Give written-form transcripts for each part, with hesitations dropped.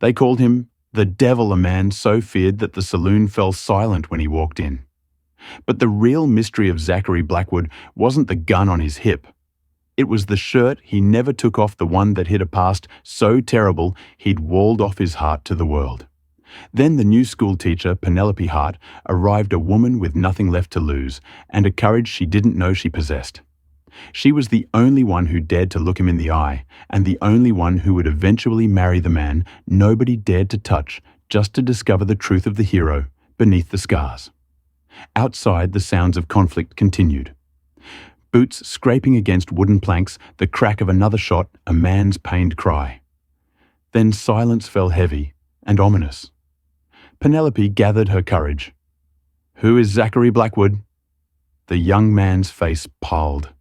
They called him the devil, a man so feared that the saloon fell silent when he walked in. But the real mystery of Zachary Blackwood wasn't the gun on his hip. It was the shirt he never took off, the one that hid a past so terrible he'd walled off his heart to the world. Then the new school teacher, Penelope Hart, arrived, a woman with nothing left to lose and a courage she didn't know she possessed. She was the only one who dared to look him in the eye, and the only one who would eventually marry the man nobody dared to touch, just to discover the truth of the hero beneath the scars. Outside, the sounds of conflict continued. Boots scraping against wooden planks, the crack of another shot, a man's pained cry. Then silence fell heavy and ominous. Penelope gathered her courage. "Who is Zachary Blackwood?" The young man's face palled.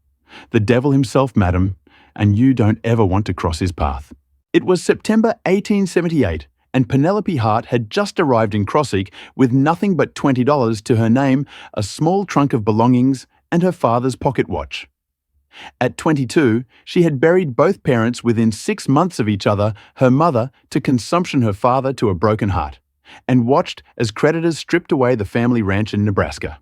"The devil himself, madam, and you don't ever want to cross his path." It was September 1878, and Penelope Hart had just arrived in Crossic with nothing but $20 to her name, a small trunk of belongings, and her father's pocket watch. At 22, she had buried both parents within 6 months of each other, her mother to consumption, her father to a broken heart, and watched as creditors stripped away the family ranch in Nebraska.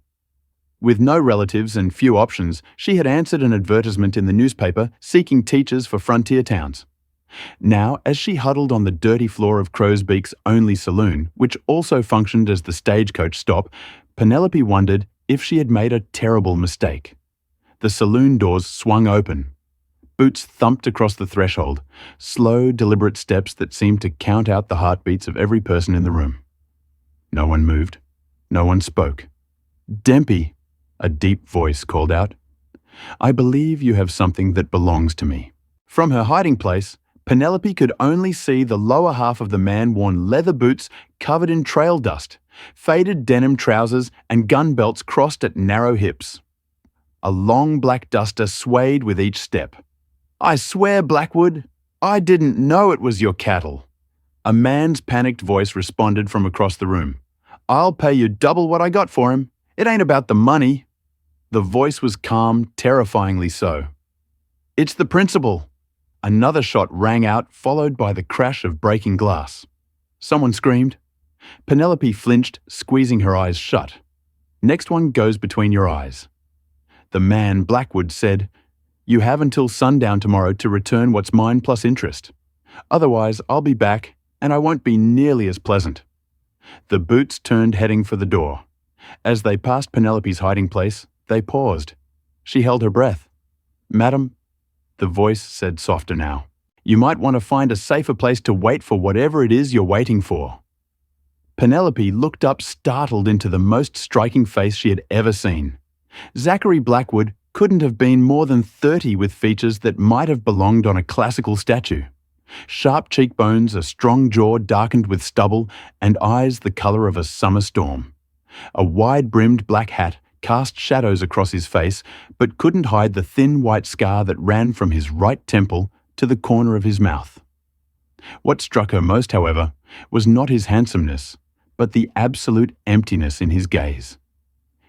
With no relatives and few options, she had answered an advertisement in the newspaper seeking teachers for frontier towns. Now, as she huddled on the dirty floor of Crow's Beak's only saloon, which also functioned as the stagecoach stop, Penelope wondered if she had made a terrible mistake. The saloon doors swung open. Boots thumped across the threshold, slow, deliberate steps that seemed to count out the heartbeats of every person in the room. No one moved. No one spoke. "Dempy," a deep voice called out. "I believe you have something that belongs to me." From her hiding place, Penelope could only see the lower half of the man-worn leather boots covered in trail dust, faded denim trousers, and gun belts crossed at narrow hips. A long black duster swayed with each step. "I swear, Blackwood, I didn't know it was your cattle." A man's panicked voice responded from across the room. "I'll pay you double what I got for him. It ain't about the money." The voice was calm, terrifyingly so. "It's the principal." Another shot rang out, followed by the crash of breaking glass. Someone screamed. Penelope flinched, squeezing her eyes shut. "Next one goes between your eyes." The man, Blackwood, said, "You have until sundown tomorrow to return what's mine plus interest. Otherwise, I'll be back, and I won't be nearly as pleasant." The boots turned, heading for the door. As they passed Penelope's hiding place, they paused. She held her breath. "Madam," the voice said softer now, "you might want to find a safer place to wait for whatever it is you're waiting for." Penelope looked up, startled, into the most striking face she had ever seen. Zachary Blackwood couldn't have been more than 30, with features that might have belonged on a classical statue. Sharp cheekbones, a strong jaw darkened with stubble, and eyes the colour of a summer storm. A wide-brimmed black hat cast shadows across his face, but couldn't hide the thin white scar that ran from his right temple to the corner of his mouth. What struck her most, however, was not his handsomeness, but the absolute emptiness in his gaze.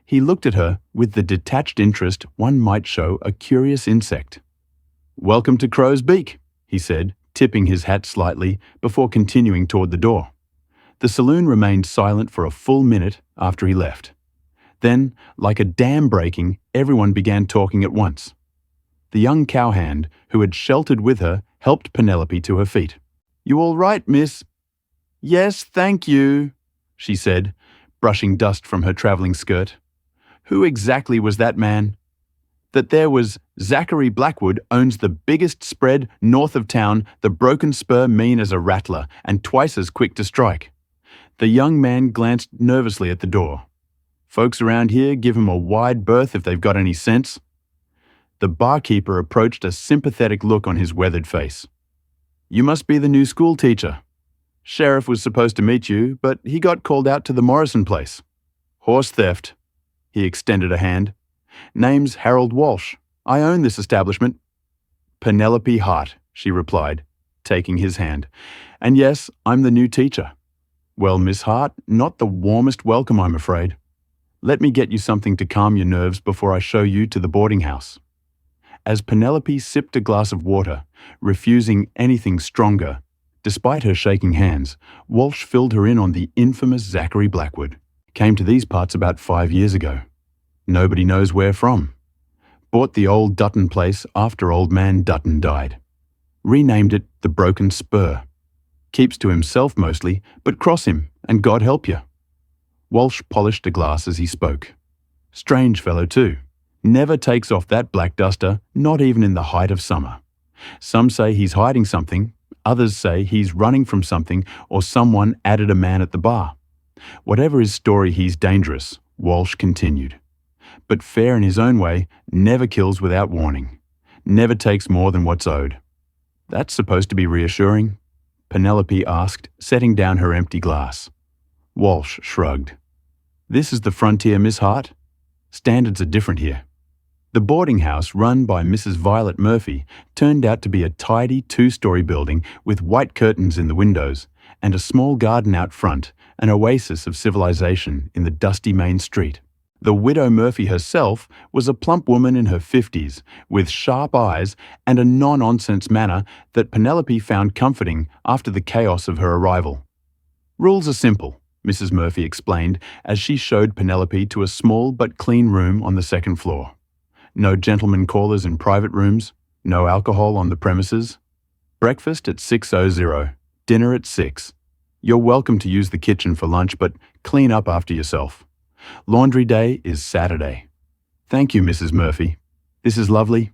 He looked at her with the detached interest one might show a curious insect. "Welcome to Crow's Beak," he said, tipping his hat slightly before continuing toward the door. The saloon remained silent for a full minute after he left. Then, like a dam breaking, everyone began talking at once. The young cowhand, who had sheltered with her, helped Penelope to her feet. "You all right, miss?" "Yes, thank you," she said, brushing dust from her travelling skirt. Who exactly was that man? That there was Zachary Blackwood owns the biggest spread north of town, the broken spur mean as a rattler and twice as quick to strike. The young man glanced nervously at the door. Folks around here give him a wide berth if they've got any sense. The barkeeper approached, a sympathetic look on his weathered face. "You must be the new school teacher. Sheriff was supposed to meet you, but he got called out to the Morrison place. Horse theft." He extended a hand. "Name's Harold Walsh. I own this establishment." "Penelope Hart," she replied, taking his hand. "And yes, I'm the new teacher." "Well, Miss Hart, not the warmest welcome, I'm afraid. Let me get you something to calm your nerves before I show you to the boarding house." As Penelope sipped a glass of water, refusing anything stronger, Despite her shaking hands, Walsh filled her in on the infamous Zachary Blackwood. Came to these parts about 5 years ago. Nobody knows where from. Bought the old Dutton place after old man Dutton died. Renamed it the Broken Spur. Keeps to himself mostly, but cross him, and God help you. Walsh polished a glass as he spoke. Strange fellow too. Never takes off that black duster, not even in the height of summer. Some say he's hiding something, others say he's running from something or someone added a man at the bar. Whatever his story, he's dangerous, Walsh continued. But fair in his own way, never kills without warning. Never takes more than what's owed. That's supposed to be reassuring? Penelope asked, setting down her empty glass. Walsh shrugged. This is the frontier, Miss Hart. Standards are different here. The boarding house run by Mrs. Violet Murphy turned out to be a tidy 2-story building with white curtains in the windows and a small garden out front, an oasis of civilization in the dusty main street. The widow Murphy herself was a plump woman in her 50s, with sharp eyes and a no-nonsense manner that Penelope found comforting after the chaos of her arrival. Rules are simple, Mrs. Murphy explained as she showed Penelope to a small but clean room on the second floor. No gentlemen callers in private rooms, no alcohol on the premises. Breakfast at 6:00, dinner at 6. You're welcome to use the kitchen for lunch, but clean up after yourself. Laundry day is Saturday. Thank you, Mrs. Murphy. This is lovely.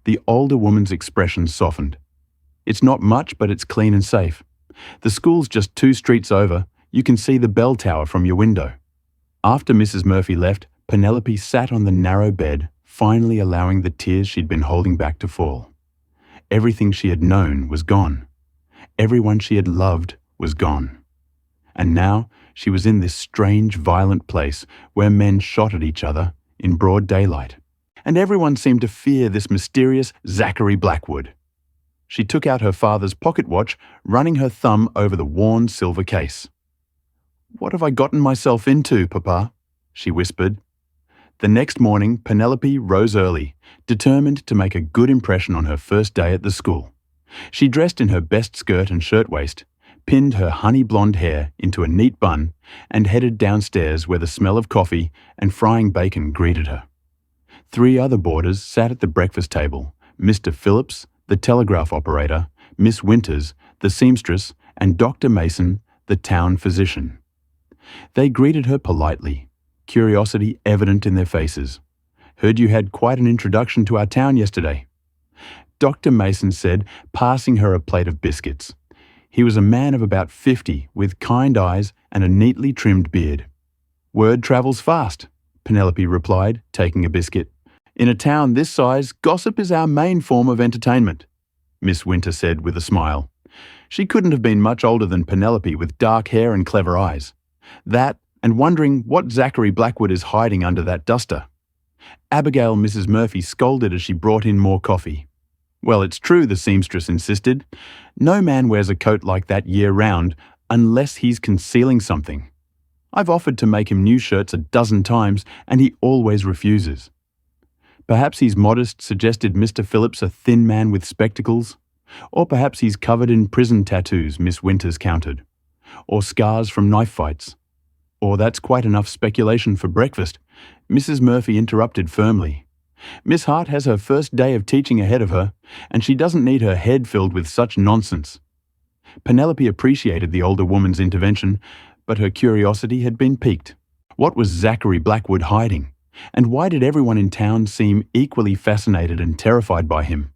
The older woman's expression softened. It's not much, but it's clean and safe. The school's just 2 streets over. You can see the bell tower from your window. After Mrs. Murphy left, Penelope sat on the narrow bed, finally allowing the tears she'd been holding back to fall. Everything she had known was gone. Everyone she had loved was gone. And now she was in this strange, violent place where men shot at each other in broad daylight. And everyone seemed to fear this mysterious Zachary Blackwood. She took out her father's pocket watch, running her thumb over the worn silver case. "What have I gotten myself into, Papa?" she whispered. The next morning, Penelope rose early, determined to make a good impression on her first day at the school. She dressed in her best skirt and shirtwaist, pinned her honey blonde hair into a neat bun, and headed downstairs where the smell of coffee and frying bacon greeted her. 3 other boarders sat at the breakfast table: Mr. Phillips, the telegraph operator, Miss Winters, the seamstress, and Dr. Mason, the town physician. They greeted her politely, curiosity evident in their faces. "Heard you had quite an introduction to our town yesterday," Dr. Mason said, passing her a plate of biscuits. He was a man of about 50, with kind eyes and a neatly trimmed beard. "Word travels fast," Penelope replied, taking a biscuit. "In a town this size, gossip is our main form of entertainment," Miss Winter said with a smile. She couldn't have been much older than Penelope, with dark hair and clever eyes. That, and wondering what Zachary Blackwood is hiding under that duster. Abigail Mrs. Murphy scolded as she brought in more coffee. "Well, it's true," the seamstress insisted. "No man wears a coat like that year-round unless he's concealing something. I've offered to make him new shirts a dozen times, and he always refuses." "Perhaps he's modest," suggested Mr. Phillips, a thin man with spectacles. "Or perhaps he's covered in prison tattoos," Miss Winters countered. "Or scars from knife fights." "Or that's quite enough speculation for breakfast," Mrs. Murphy interrupted firmly. "Miss Hart has her first day of teaching ahead of her, and she doesn't need her head filled with such nonsense." Penelope appreciated the older woman's intervention, but her curiosity had been piqued. What was Zachary Blackwood hiding? And why did everyone in town seem equally fascinated and terrified by him?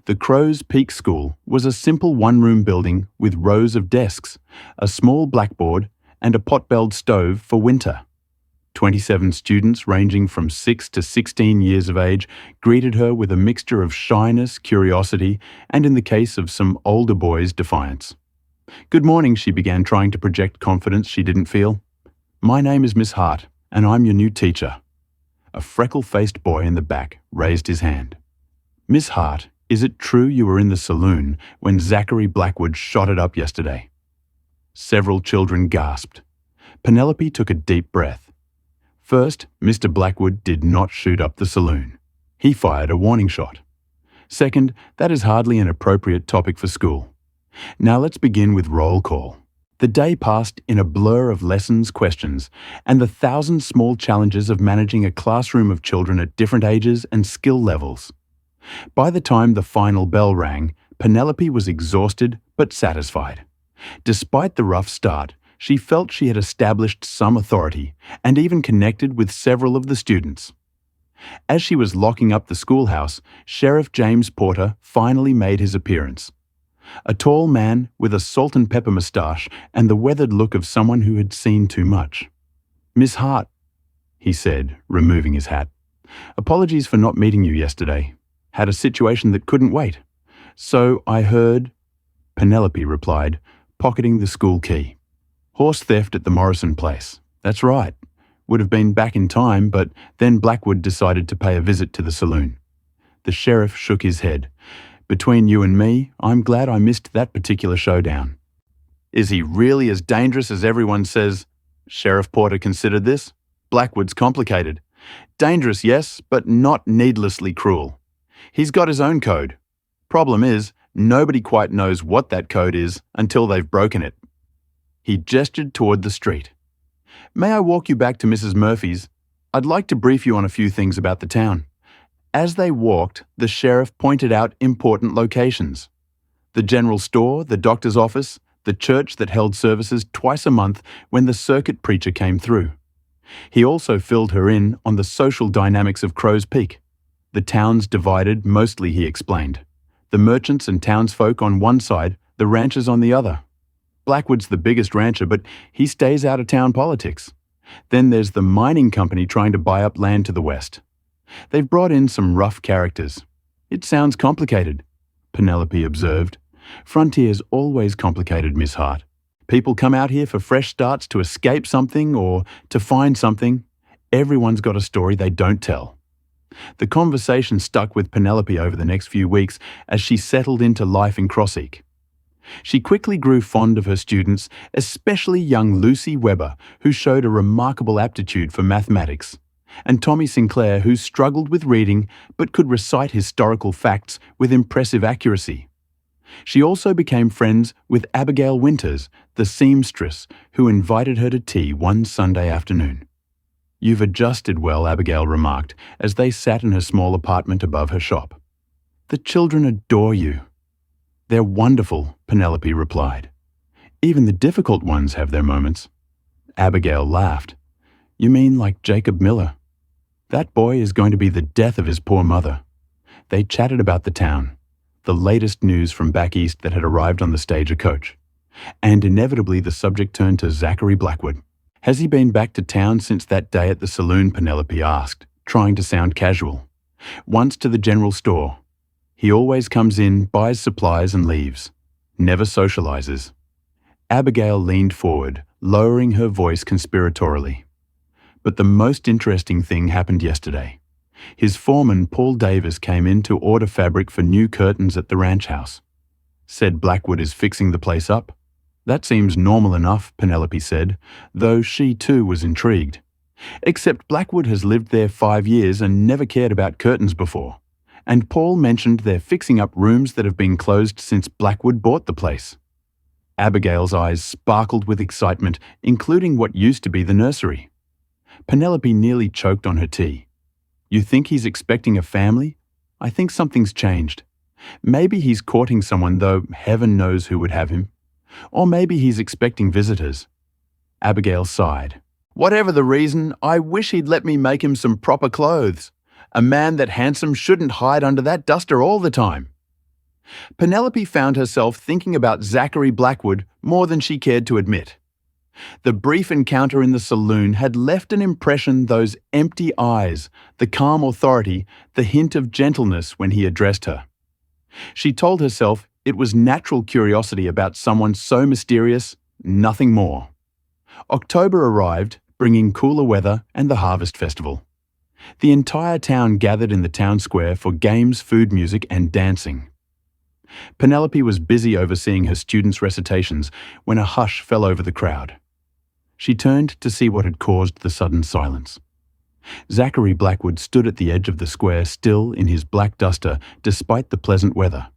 The Crow's Peak School was a simple 1-room building with rows of desks, a small blackboard, and a pot-belled stove for winter. 27 students ranging from 6 to 16 years of age greeted her with a mixture of shyness, curiosity, and in the case of some older boys, defiance. "Good morning," she began, trying to project confidence she didn't feel. "My name is Miss Hart, and I'm your new teacher." A freckle-faced boy in the back raised his hand. "Miss Hart, is it true you were in the saloon when Zachary Blackwood shot it up yesterday?" Several children gasped. Penelope took a deep breath. First, Mr. Blackwood did not shoot up the saloon. He fired a warning shot. Second, that is hardly an appropriate topic for school. Now let's begin with roll call. The day passed in a blur of lessons, questions, and the thousand small challenges of managing a classroom of children at different ages and skill levels. By the time the final bell rang, Penelope was exhausted but satisfied. Despite the rough start, she felt she had established some authority and even connected with several of the students. As she was locking up the schoolhouse, Sheriff James Porter finally made his appearance. A tall man with a salt and pepper moustache and the weathered look of someone who had seen too much. "Miss Hart," he said, removing his hat. "Apologies for not meeting you yesterday. Had a situation that couldn't wait. So I heard," Penelope replied, pocketing the school key. "Horse theft at the Morrison place. That's right. Would have been back in time, but then Blackwood decided to pay a visit to the saloon." The sheriff shook his head. "Between you and me, I'm glad I missed that particular showdown." "Is he really as dangerous as everyone says?" Sheriff Porter considered this. "Blackwood's complicated. Dangerous, yes, but not needlessly cruel. He's got his own code. Problem is, nobody quite knows what that code is until they've broken it." He gestured toward the street. "May I walk you back to Mrs. Murphy's? I'd like to brief you on a few things about the town." As they walked, the sheriff pointed out important locations. The general store, the doctor's office, the church that held services twice a month when the circuit preacher came through. He also filled her in on the social dynamics of Crow's Peak. The town's divided, mostly, he explained. The merchants and townsfolk on one side, the ranchers on the other. Blackwood's the biggest rancher, but he stays out of town politics. Then there's the mining company trying to buy up land to the west. They've brought in some rough characters. "It sounds complicated," Penelope observed. "Frontier's always complicated, Miss Hart. People come out here for fresh starts to escape something or to find something. Everyone's got a story they don't tell." The conversation stuck with Penelope over the next few weeks as she settled into life in Crossik. She quickly grew fond of her students, especially young Lucy Weber, who showed a remarkable aptitude for mathematics, and Tommy Sinclair, who struggled with reading but could recite historical facts with impressive accuracy. She also became friends with Abigail Winters, the seamstress, who invited her to tea one Sunday afternoon. "You've adjusted well," Abigail remarked, as they sat in her small apartment above her shop. "The children adore you." "They're wonderful," Penelope replied. "Even the difficult ones have their moments." Abigail laughed. "You mean like Jacob Miller? That boy is going to be the death of his poor mother." They chatted about the town, the latest news from back east that had arrived on the stagecoach, and inevitably the subject turned to Zachary Blackwood. "Has he been back to town since that day at the saloon?" Penelope asked, trying to sound casual. "Once to the general store. He always comes in, buys supplies and leaves. Never socializes." Abigail leaned forward, lowering her voice conspiratorially. "But the most interesting thing happened yesterday. His foreman, Paul Davis, came in to order fabric for new curtains at the ranch house. Said Blackwood is fixing the place up. That seems normal enough," Penelope said, though she too was intrigued. "Except Blackwood has lived there 5 years and never cared about curtains before. And Paul mentioned they're fixing up rooms that have been closed since Blackwood bought the place." Abigail's eyes sparkled with excitement, including what used to be the nursery. Penelope nearly choked on her tea. "You think he's expecting a family? I think something's changed. Maybe he's courting someone, though heaven knows who would have him. Or maybe he's expecting visitors." Abigail sighed. "Whatever the reason, I wish he'd let me make him some proper clothes. A man that handsome shouldn't hide under that duster all the time." Penelope found herself thinking about Zachary Blackwood more than she cared to admit. The brief encounter in the saloon had left an impression, those empty eyes, the calm authority, the hint of gentleness when he addressed her. She told herself it was natural curiosity about someone so mysterious, nothing more. October arrived, bringing cooler weather and the harvest festival. The entire town gathered in the town square for games, food, music, and dancing. Penelope was busy overseeing her students' recitations when a hush fell over the crowd. She turned to see what had caused the sudden silence. Zachary Blackwood stood at the edge of the square, still in his black duster despite the pleasant weather.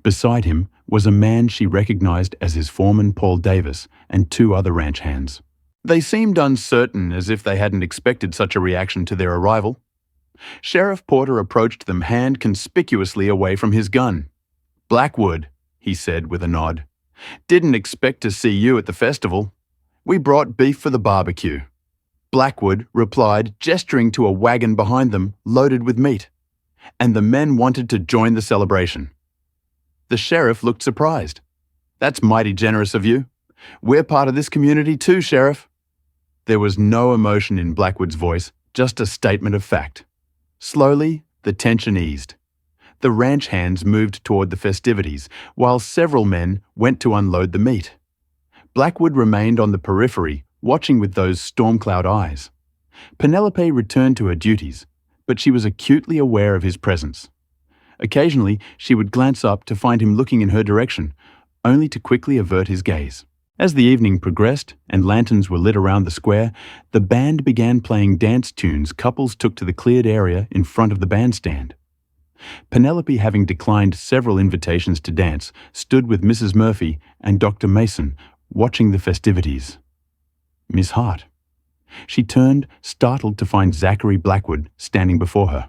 Beside him was a man she recognized as his foreman Paul Davis and two other ranch hands. They seemed uncertain, as if they hadn't expected such a reaction to their arrival. Sheriff Porter approached them, hand conspicuously away from his gun. "Blackwood," he said with a nod. "Didn't expect to see you at the festival. We brought beef for the barbecue." Blackwood replied, gesturing to a wagon behind them loaded with meat. And the men wanted to join the celebration. The sheriff looked surprised. "That's mighty generous of you. We're part of this community too, Sheriff." There was no emotion in Blackwood's voice, just a statement of fact. Slowly, the tension eased. The ranch hands moved toward the festivities, while several men went to unload the meat. Blackwood remained on the periphery, watching with those storm cloud eyes. Penelope returned to her duties, but she was acutely aware of his presence. Occasionally, she would glance up to find him looking in her direction, only to quickly avert his gaze. As the evening progressed and lanterns were lit around the square, the band began playing dance tunes couples took to the cleared area in front of the bandstand. Penelope, having declined several invitations to dance, stood with Mrs. Murphy and Dr. Mason, watching the festivities. Miss Hart. She turned, startled to find Zachary Blackwood standing before her.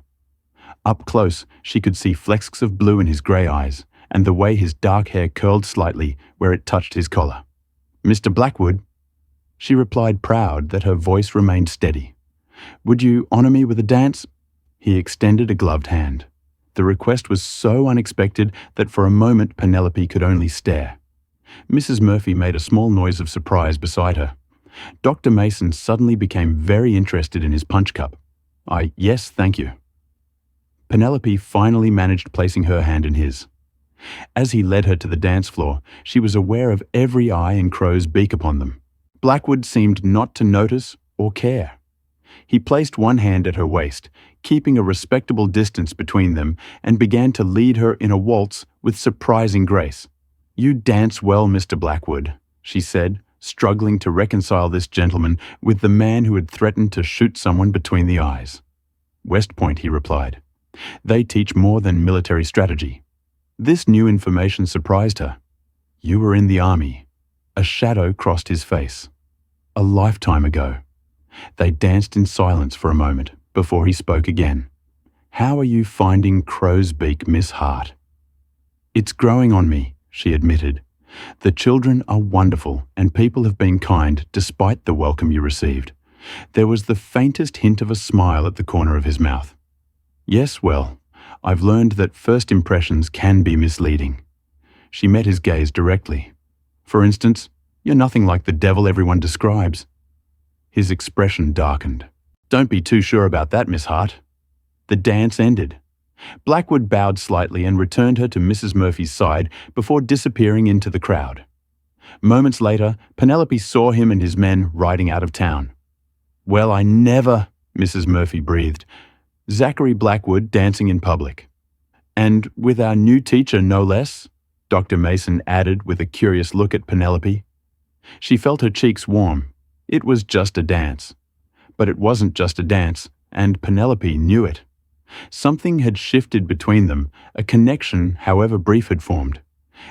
Up close, she could see flecks of blue in his grey eyes and the way his dark hair curled slightly where it touched his collar. "Mr. Blackwood," she replied, proud that her voice remained steady. "Would you honour me with a dance?" He extended a gloved hand. The request was so unexpected that for a moment Penelope could only stare. Mrs. Murphy made a small noise of surprise beside her. Dr. Mason suddenly became very interested in his punch cup. Yes, thank you." Penelope finally managed placing her hand in his. As he led her to the dance floor, she was aware of every eye in Crow's Beak upon them. Blackwood seemed not to notice or care. He placed one hand at her waist, keeping a respectable distance between them, and began to lead her in a waltz with surprising grace. "You dance well, Mr. Blackwood," she said, struggling to reconcile this gentleman with the man who had threatened to shoot someone between the eyes. "West Point," he replied. "They teach more than military strategy." This new information surprised her. "You were in the army." A shadow crossed his face. "A lifetime ago." They danced in silence for a moment before he spoke again. "How are you finding Crow's Beak, Miss Hart?" "It's growing on me," she admitted. "The children are wonderful and people have been kind despite the welcome you received." There was the faintest hint of a smile at the corner of his mouth. "Yes, well, I've learned that first impressions can be misleading." She met his gaze directly. "For instance, you're nothing like the devil everyone describes." His expression darkened. "Don't be too sure about that, Miss Hart." The dance ended. Blackwood bowed slightly and returned her to Mrs. Murphy's side before disappearing into the crowd. Moments later, Penelope saw him and his men riding out of town. "Well, I never," Mrs. Murphy breathed. Zachary Blackwood dancing in public. "And with our new teacher, no less," Dr. Mason added with a curious look at Penelope. She felt her cheeks warm. It was just a dance. But it wasn't just a dance, and Penelope knew it. Something had shifted between them, a connection, however brief, had formed.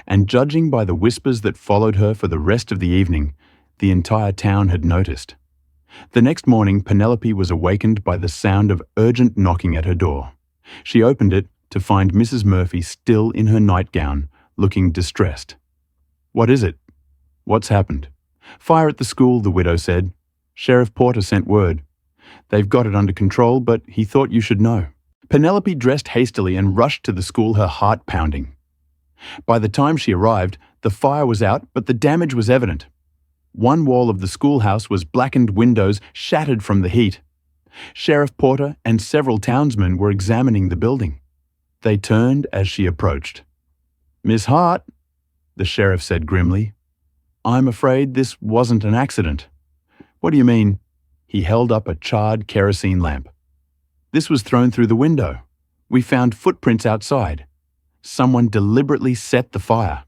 And judging by the whispers that followed her for the rest of the evening, the entire town had noticed. The next morning, Penelope was awakened by the sound of urgent knocking at her door. She opened it to find Mrs. Murphy still in her nightgown, looking distressed. "What is it?" "What's happened?" "Fire at the school," the widow said. "Sheriff Porter sent word. They've got it under control, but he thought you should know." Penelope dressed hastily and rushed to the school, her heart pounding. By the time she arrived, the fire was out, but the damage was evident. One wall of the schoolhouse was blackened, windows shattered from the heat. Sheriff Porter and several townsmen were examining the building. They turned as she approached. "Miss Hart," the sheriff said grimly, "I'm afraid this wasn't an accident." "What do you mean?" He held up a charred kerosene lamp. "This was thrown through the window. We found footprints outside. Someone deliberately set the fire."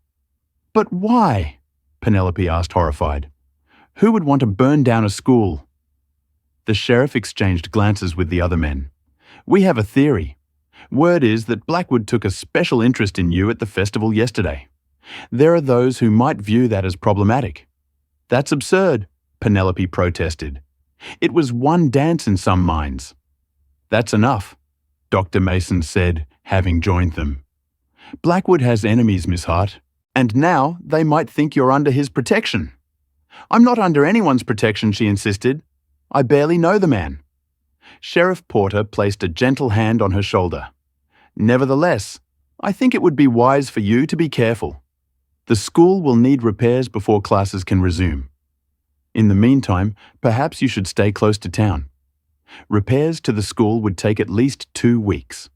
"But why?" Penelope asked, horrified. "Who would want to burn down a school?" The sheriff exchanged glances with the other men. "We have a theory. Word is that Blackwood took a special interest in you at the festival yesterday. There are those who might view that as problematic. That's absurd, Penelope protested. It was one dance in some minds. That's enough, Dr. Mason said, having joined them. Blackwood has enemies, Miss Hart, and now they might think you're under his protection. I'm not under anyone's protection, she insisted. I barely know the man. Sheriff Porter placed a gentle hand on her shoulder. Nevertheless, I think it would be wise for you to be careful. The school will need repairs before classes can resume. In the meantime, perhaps you should stay close to town. Repairs to the school would take at least 2 weeks.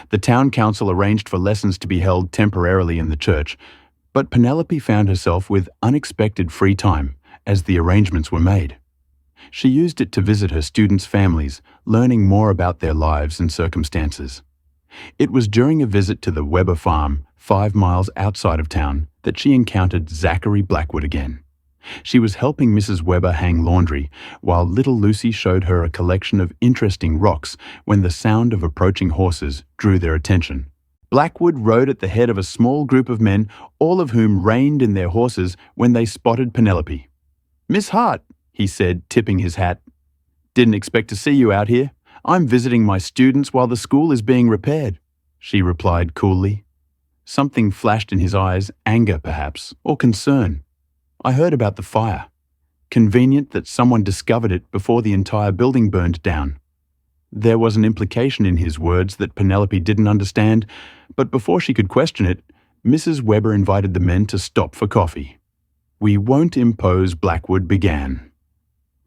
The town council arranged for lessons to be held temporarily in the church, but Penelope found herself with unexpected free time as the arrangements were made. She used it to visit her students' families, learning more about their lives and circumstances. It was during a visit to the Weber farm, 5 miles outside of town, that she encountered Zachary Blackwood again. She was helping Mrs. Weber hang laundry, while little Lucy showed her a collection of interesting rocks when the sound of approaching horses drew their attention. Blackwood rode at the head of a small group of men, all of whom reined in their horses when they spotted Penelope. "Miss Hart," he said, tipping his hat. "Didn't expect to see you out here. I'm visiting my students while the school is being repaired," she replied coolly. Something flashed in his eyes, anger perhaps, or concern. "I heard about the fire. Convenient that someone discovered it before the entire building burned down." There was an implication in his words that Penelope didn't understand, but before she could question it, Mrs. Weber invited the men to stop for coffee. "We won't impose," Blackwood began.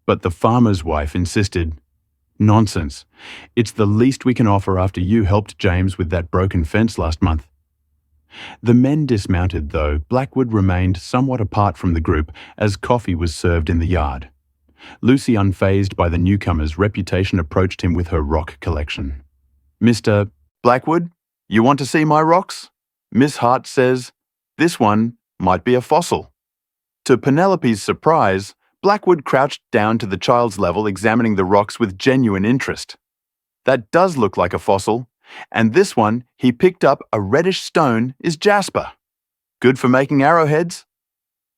But the farmer's wife insisted. "Nonsense. It's the least we can offer after you helped James with that broken fence last month." The men dismounted, though Blackwood remained somewhat apart from the group as coffee was served in the yard. Lucy, unfazed by the newcomer's reputation, approached him with her rock collection. "Mr. Blackwood, you want to see my rocks? Miss Hart says this one might be a fossil." To Penelope's surprise, Blackwood crouched down to the child's level, examining the rocks with genuine interest. "That does look like a fossil, and this one he picked up, a reddish stone, is jasper. Good for making arrowheads?"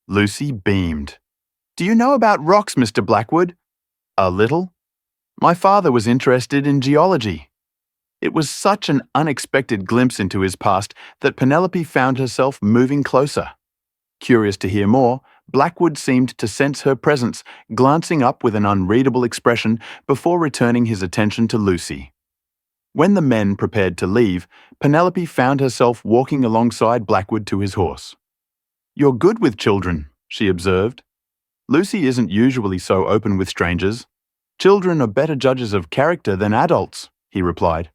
Lucy beamed. "Do you know about rocks, Mr. Blackwood?" "A little. My father was interested in geology." It was such an unexpected glimpse into his past that Penelope found herself moving closer. Curious to hear more, Blackwood seemed to sense her presence, glancing up with an unreadable expression before returning his attention to Lucy. When the men prepared to leave, Penelope found herself walking alongside Blackwood to his horse. "You're good with children," she observed. "Lucy isn't usually so open with strangers." "Children are better judges of character than adults," he replied.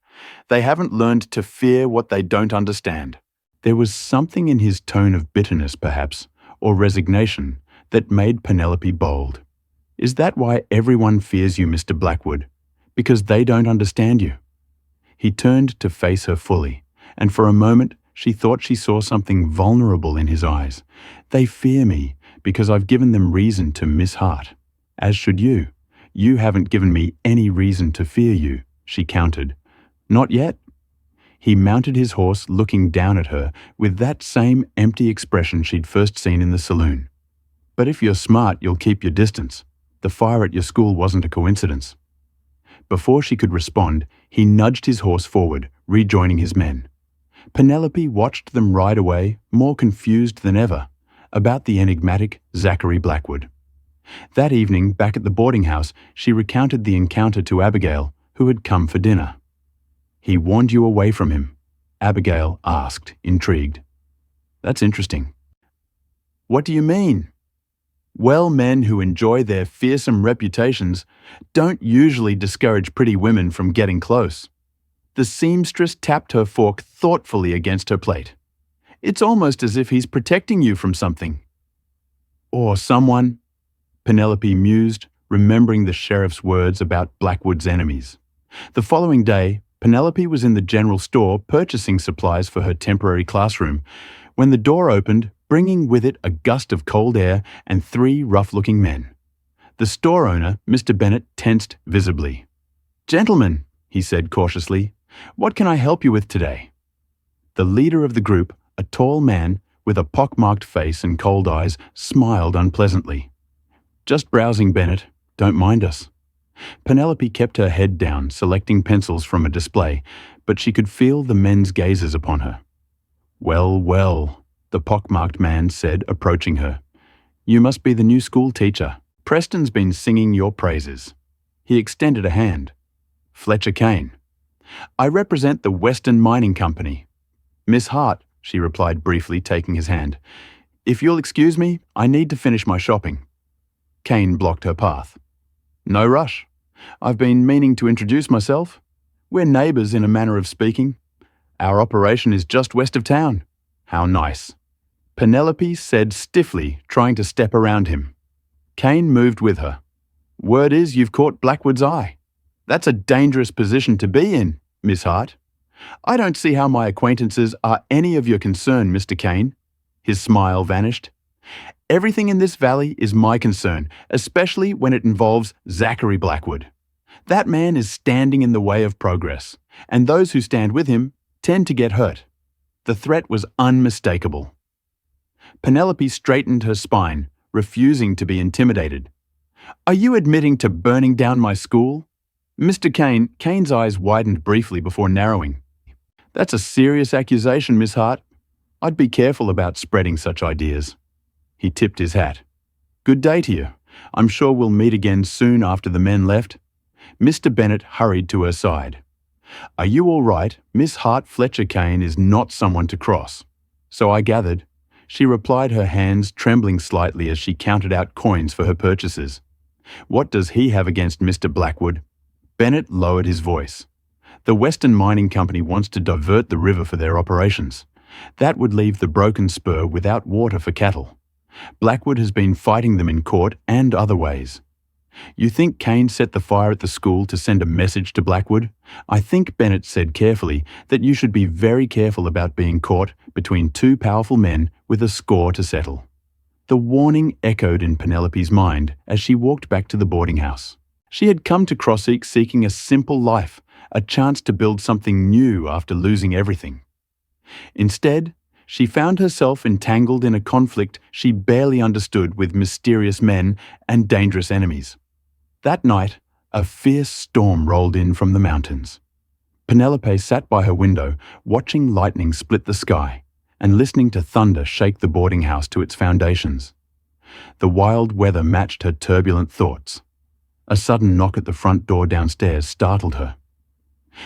"They haven't learned to fear what they don't understand." There was something in his tone of bitterness, perhaps, or resignation, that made Penelope bold. "Is that why everyone fears you, Mr. Blackwood? Because they don't understand you?" He turned to face her fully, and for a moment she thought she saw something vulnerable in his eyes. "They fear me because I've given them reason to miss Hart. As should you. You haven't given me any reason to fear you," she countered. "Not yet." He mounted his horse, looking down at her with that same empty expression she'd first seen in the saloon. "But if you're smart, you'll keep your distance. The fire at your school wasn't a coincidence." Before she could respond, he nudged his horse forward, rejoining his men. Penelope watched them ride away, more confused than ever, about the enigmatic Zachary Blackwood. That evening, back at the boarding house, she recounted the encounter to Abigail, who had come for dinner. "He warned you away from him?" Abigail asked, intrigued. "That's interesting." "What do you mean?" "Well, men who enjoy their fearsome reputations don't usually discourage pretty women from getting close." The seamstress tapped her fork thoughtfully against her plate. "It's almost as if he's protecting you from something." "Or someone," Penelope mused, remembering the sheriff's words about Blackwood's enemies. The following day, Penelope was in the general store purchasing supplies for her temporary classroom when the door opened, bringing with it a gust of cold air and 3 rough-looking men. The store owner, Mr. Bennett, tensed visibly. "Gentlemen," he said cautiously, What can I help you with today?" The leader of the group, a tall man with a pockmarked face and cold eyes, smiled unpleasantly. "Just browsing, Bennett. Don't mind us." Penelope kept her head down, selecting pencils from a display, but she could feel the men's gazes upon her. "Well, well," the pockmarked man said, approaching her. "You must be the new school teacher. Preston's been singing your praises." He extended a hand. "Fletcher Kane. I represent the Western Mining Company." "Miss Hart," she replied briefly, taking his hand. "If you'll excuse me, I need to finish my shopping." Kane blocked her path. "No rush. I've been meaning to introduce myself. We're neighbours in a manner of speaking. Our operation is just west of town." "How nice." Penelope said stiffly, trying to step around him. Kane moved with her. "Word is you've caught Blackwood's eye. That's a dangerous position to be in, Miss Hart." "I don't see how my acquaintances are any of your concern, Mr. Kane." His smile vanished. "Everything in this valley is my concern, especially when it involves Zachary Blackwood. That man is standing in the way of progress, and those who stand with him tend to get hurt." The threat was unmistakable. Penelope straightened her spine, refusing to be intimidated. "Are you admitting to burning down my school?" Mr. Kane, Kane's eyes widened briefly before narrowing. "That's a serious accusation, Miss Hart. I'd be careful about spreading such ideas." He tipped his hat. "Good day to you. I'm sure we'll meet again soon after the men left." Mr. Bennett hurried to her side. "Are you all right? Miss Hart Fletcher Kane is not someone to cross." "So I gathered." She replied, her hands trembling slightly as she counted out coins for her purchases. "What does he have against Mr. Blackwood?" Bennett lowered his voice. "The Western Mining Company wants to divert the river for their operations. That would leave the Broken Spur without water for cattle. Blackwood has been fighting them in court and other ways. You think Kane set the fire at the school to send a message to Blackwood? I think Bennett said carefully that you should be very careful about being caught between two powerful men with a score to settle." The warning echoed in Penelope's mind as she walked back to the boarding house. She had come to Crossik seeking a simple life, a chance to build something new after losing everything. Instead, she found herself entangled in a conflict she barely understood with mysterious men and dangerous enemies. That night, a fierce storm rolled in from the mountains. Penelope sat by her window, watching lightning split the sky and listening to thunder shake the boarding house to its foundations. The wild weather matched her turbulent thoughts. A sudden knock at the front door downstairs startled her.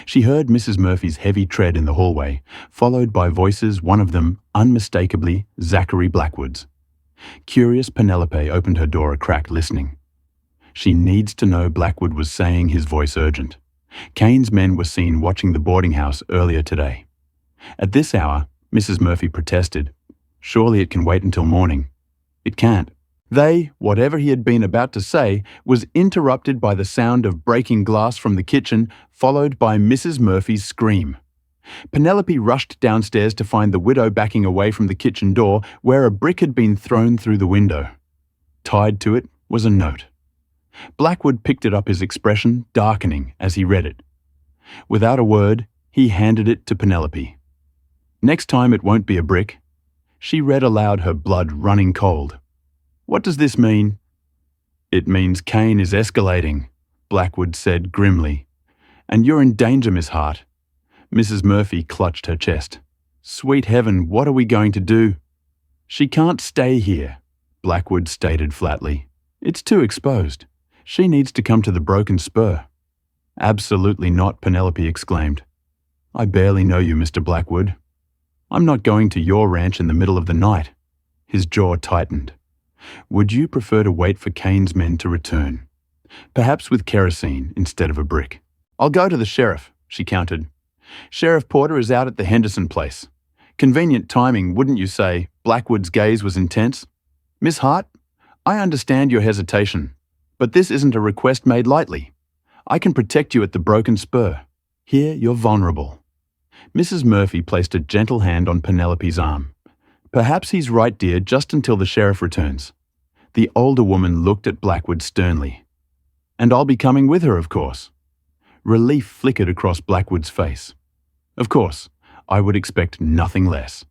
She heard Mrs. Murphy's heavy tread in the hallway, followed by voices, one of them, unmistakably, Zachary Blackwood's. Curious Penelope opened her door a crack, listening. She needs to know, Blackwood was saying, his voice urgent. Kane's men were seen watching the boarding house earlier today. At this hour, Mrs. Murphy protested. Surely it can wait until morning. It can't. Whatever he had been about to say, was interrupted by the sound of breaking glass from the kitchen, followed by Mrs. Murphy's scream. Penelope rushed downstairs to find the widow backing away from the kitchen door, where a brick had been thrown through the window. Tied to it was a note. Blackwood picked it up, his expression darkening as he read it. Without a word, he handed it to Penelope. "Next time it won't be a brick." She read aloud, her blood running cold. "What does this mean?" "It means Kane is escalating," Blackwood said grimly. "And you're in danger, Miss Hart." Mrs. Murphy clutched her chest. "Sweet heaven, what are we going to do?" "She can't stay here," Blackwood stated flatly. "It's too exposed. She needs to come to the Broken Spur." "Absolutely not," Penelope exclaimed. "I barely know you, Mr. Blackwood. I'm not going to your ranch in the middle of the night." His jaw tightened. "Would you prefer to wait for Kane's men to return? Perhaps with kerosene instead of a brick." "I'll go to the sheriff," she countered. "Sheriff Porter is out at the Henderson place. Convenient timing, wouldn't you say?" Blackwood's gaze was intense. "Miss Hart, I understand your hesitation, but this isn't a request made lightly. I can protect you at the Broken Spur. Here you're vulnerable." Mrs. Murphy placed a gentle hand on Penelope's arm. "Perhaps he's right, dear, just until the sheriff returns." The older woman looked at Blackwood sternly. "And I'll be coming with her, of course." Relief flickered across Blackwood's face. Of course, I would expect nothing less.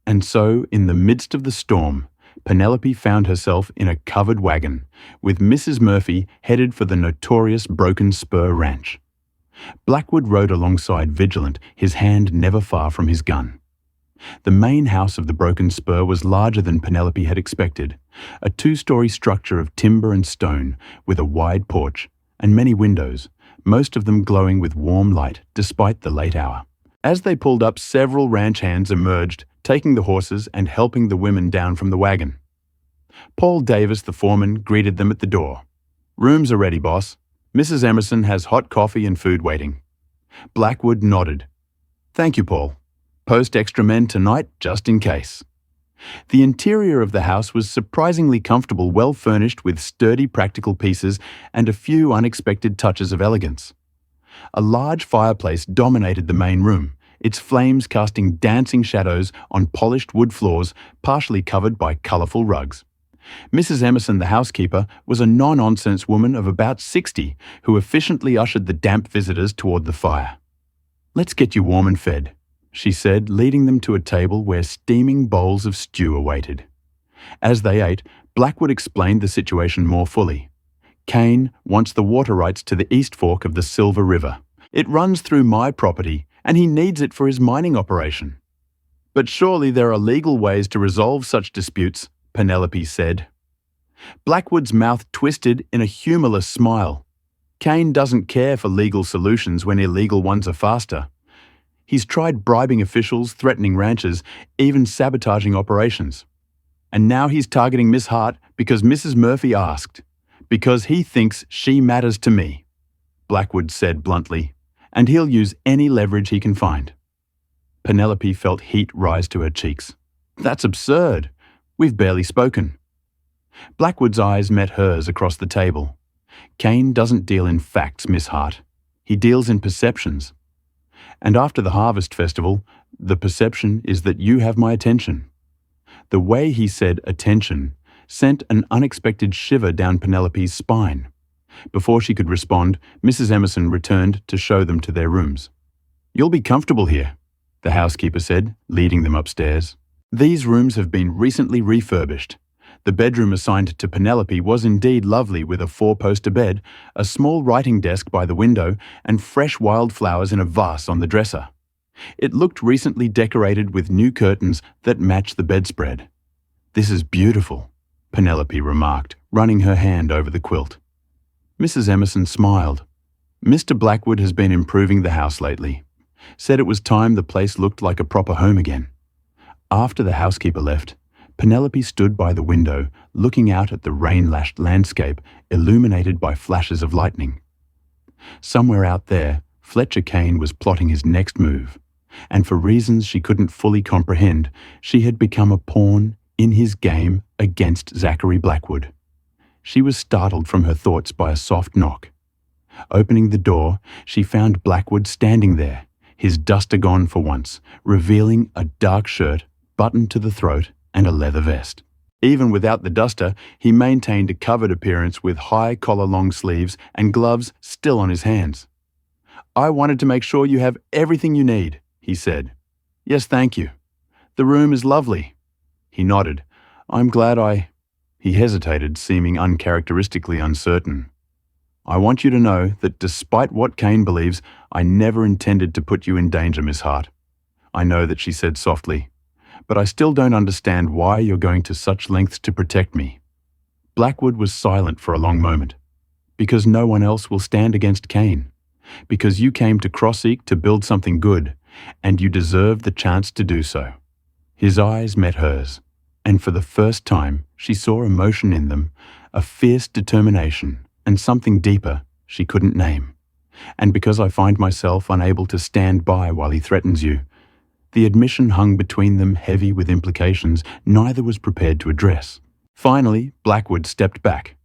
And so, in the midst of the storm, Penelope found herself in a covered wagon, with Mrs. Murphy headed for the notorious Broken Spur Ranch. Blackwood rode alongside vigilant, his hand never far from his gun. The main house of the Broken Spur was larger than Penelope had expected, a two-story structure of timber and stone with a wide porch and many windows, most of them glowing with warm light despite the late hour. As they pulled up, several ranch hands emerged, taking the horses and helping the women down from the wagon. Paul Davis, the foreman, greeted them at the door. "Rooms are ready, boss. Mrs. Emerson has hot coffee and food waiting." Blackwood nodded. "Thank you, Paul. Post extra men tonight, just in case." The interior of the house was surprisingly comfortable, well furnished with sturdy practical pieces and a few unexpected touches of elegance. A large fireplace dominated the main room, its flames casting dancing shadows on polished wood floors partially covered by colourful rugs. Mrs. Emerson, the housekeeper, was a no-nonsense woman of about 60 who efficiently ushered the damp visitors toward the fire. "Let's get you warm and fed," she said, leading them to a table where steaming bowls of stew awaited. As they ate, Blackwood explained the situation more fully. "Kane wants the water rights to the East Fork of the Silver River. It runs through my property, and he needs it for his mining operation." "But surely there are legal ways to resolve such disputes," Penelope said. Blackwood's mouth twisted in a humorless smile. Kane doesn't care for legal solutions when illegal ones are faster. He's tried bribing officials, threatening ranchers, even sabotaging operations. And now he's targeting Miss Hart because Mrs. Murphy asked. Because he thinks she matters to me, Blackwood said bluntly, and he'll use any leverage he can find. Penelope felt heat rise to her cheeks. "That's absurd. We've barely spoken." Blackwood's eyes met hers across the table. "Kane doesn't deal in facts, Miss Hart. He deals in perceptions. And after the Harvest Festival, the perception is that you have my attention." The way he said attention sent an unexpected shiver down Penelope's spine. Before she could respond, Mrs. Emerson returned to show them to their rooms. "You'll be comfortable here," the housekeeper said, leading them upstairs. "These rooms have been recently refurbished. The bedroom assigned to Penelope was indeed lovely, with a four-poster bed, a small writing desk by the window, and fresh wildflowers in a vase on the dresser. It looked recently decorated with new curtains that matched the bedspread. "This is beautiful," Penelope remarked, running her hand over the quilt. Mrs. Emerson smiled. "Mr. Blackwood has been improving the house lately. Said it was time the place looked like a proper home again." After the housekeeper left, Penelope stood by the window, looking out at the rain-lashed landscape illuminated by flashes of lightning. Somewhere out there, Fletcher Kane was plotting his next move, and for reasons she couldn't fully comprehend, she had become a pawn in his game against Zachary Blackwood. She was startled from her thoughts by a soft knock. Opening the door, she found Blackwood standing there, his duster gone for once, revealing a dark shirt buttoned to the throat and a leather vest. Even without the duster, he maintained a covered appearance with high collar long sleeves and gloves still on his hands. "I wanted to make sure you have everything you need," he said. "Yes, thank you. The room is lovely." He nodded. "I'm glad I—" He hesitated, seeming uncharacteristically uncertain. "I want you to know that despite what Kane believes, I never intended to put you in danger, Miss Hart." "I know that," she said softly. "But I still don't understand why you're going to such lengths to protect me." Blackwood was silent for a long moment. "Because no one else will stand against Kane. Because you came to Crossseek to build something good, and you deserve the chance to do so." His eyes met hers, and for the first time she saw emotion in them, a fierce determination, and something deeper she couldn't name. "And because I find myself unable to stand by while he threatens you." The admission hung between them, heavy with implications neither was prepared to address. Finally, Blackwood stepped back.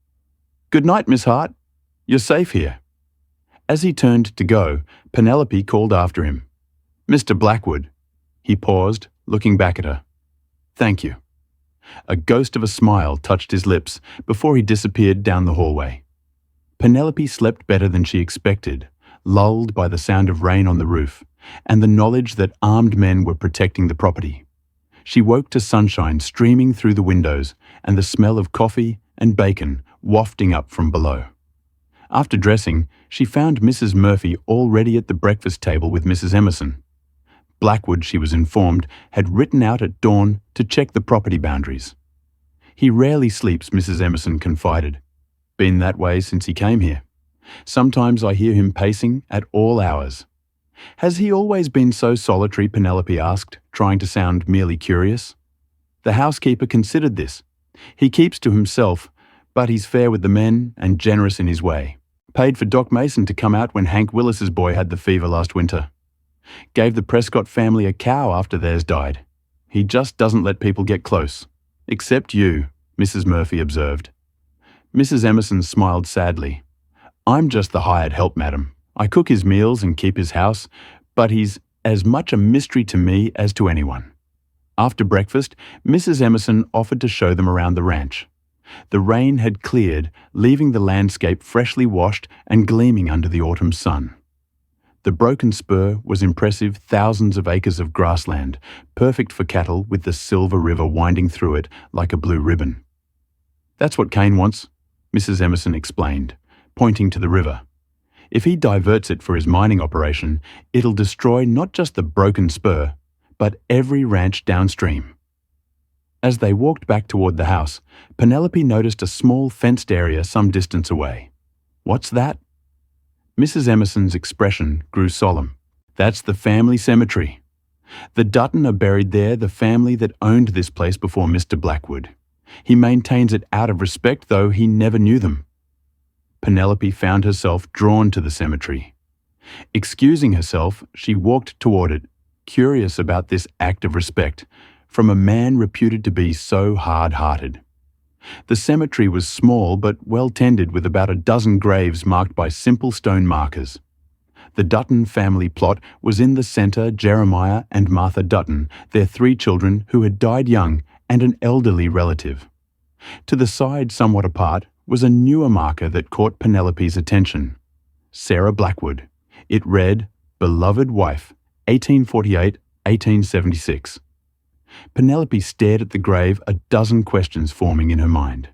"Good night, Miss Hart. You're safe here." As he turned to go, Penelope called after him. "Mr. Blackwood." He paused, looking back at her. "Thank you." A ghost of a smile touched his lips before he disappeared down the hallway. Penelope slept better than she expected, lulled by the sound of rain on the roof, and the knowledge that armed men were protecting the property. She woke to sunshine streaming through the windows and the smell of coffee and bacon wafting up from below. After dressing, she found Mrs. Murphy already at the breakfast table with Mrs. Emerson. Blackwood, she was informed, had written out at dawn to check the property boundaries. "He rarely sleeps," Mrs. Emerson confided. "Been that way since he came here. Sometimes I hear him pacing at all hours." "Has he always been so solitary?" Penelope asked, trying to sound merely curious. The housekeeper considered this. "He keeps to himself, but he's fair with the men and generous in his way. Paid for Doc Mason to come out when Hank Willis's boy had the fever last winter. Gave the Prescott family a cow after theirs died. He just doesn't let people get close. Except you," Mrs. Murphy observed. Mrs. Emerson smiled sadly. "I'm just the hired help, madam. I cook his meals and keep his house, but he's as much a mystery to me as to anyone." After breakfast, Mrs. Emerson offered to show them around the ranch. The rain had cleared, leaving the landscape freshly washed and gleaming under the autumn sun. The broken spur was impressive, thousands of acres of grassland, perfect for cattle with the Silver River winding through it like a blue ribbon. "That's what Kane wants," Mrs. Emerson explained, pointing to the river. "If he diverts it for his mining operation, it'll destroy not just the broken spur, but every ranch downstream." As they walked back toward the house, Penelope noticed a small fenced area some distance away. "What's that?" Mrs. Emerson's expression grew solemn. "That's the family cemetery. The Dutton are buried there, the family that owned this place before Mr. Blackwood. He maintains it out of respect, though he never knew them." Penelope found herself drawn to the cemetery. Excusing herself, she walked toward it, curious about this act of respect from a man reputed to be so hard-hearted. The cemetery was small but well tended, with about a dozen graves marked by simple stone markers. The Dutton family plot was in the centre. Jeremiah and Martha Dutton, their 3 children who had died young, and an elderly relative. To the side, somewhat apart, was a newer marker that caught Penelope's attention. Sarah Blackwood. It read, "Beloved Wife, 1848-1876. Penelope stared at the grave, a dozen questions forming in her mind.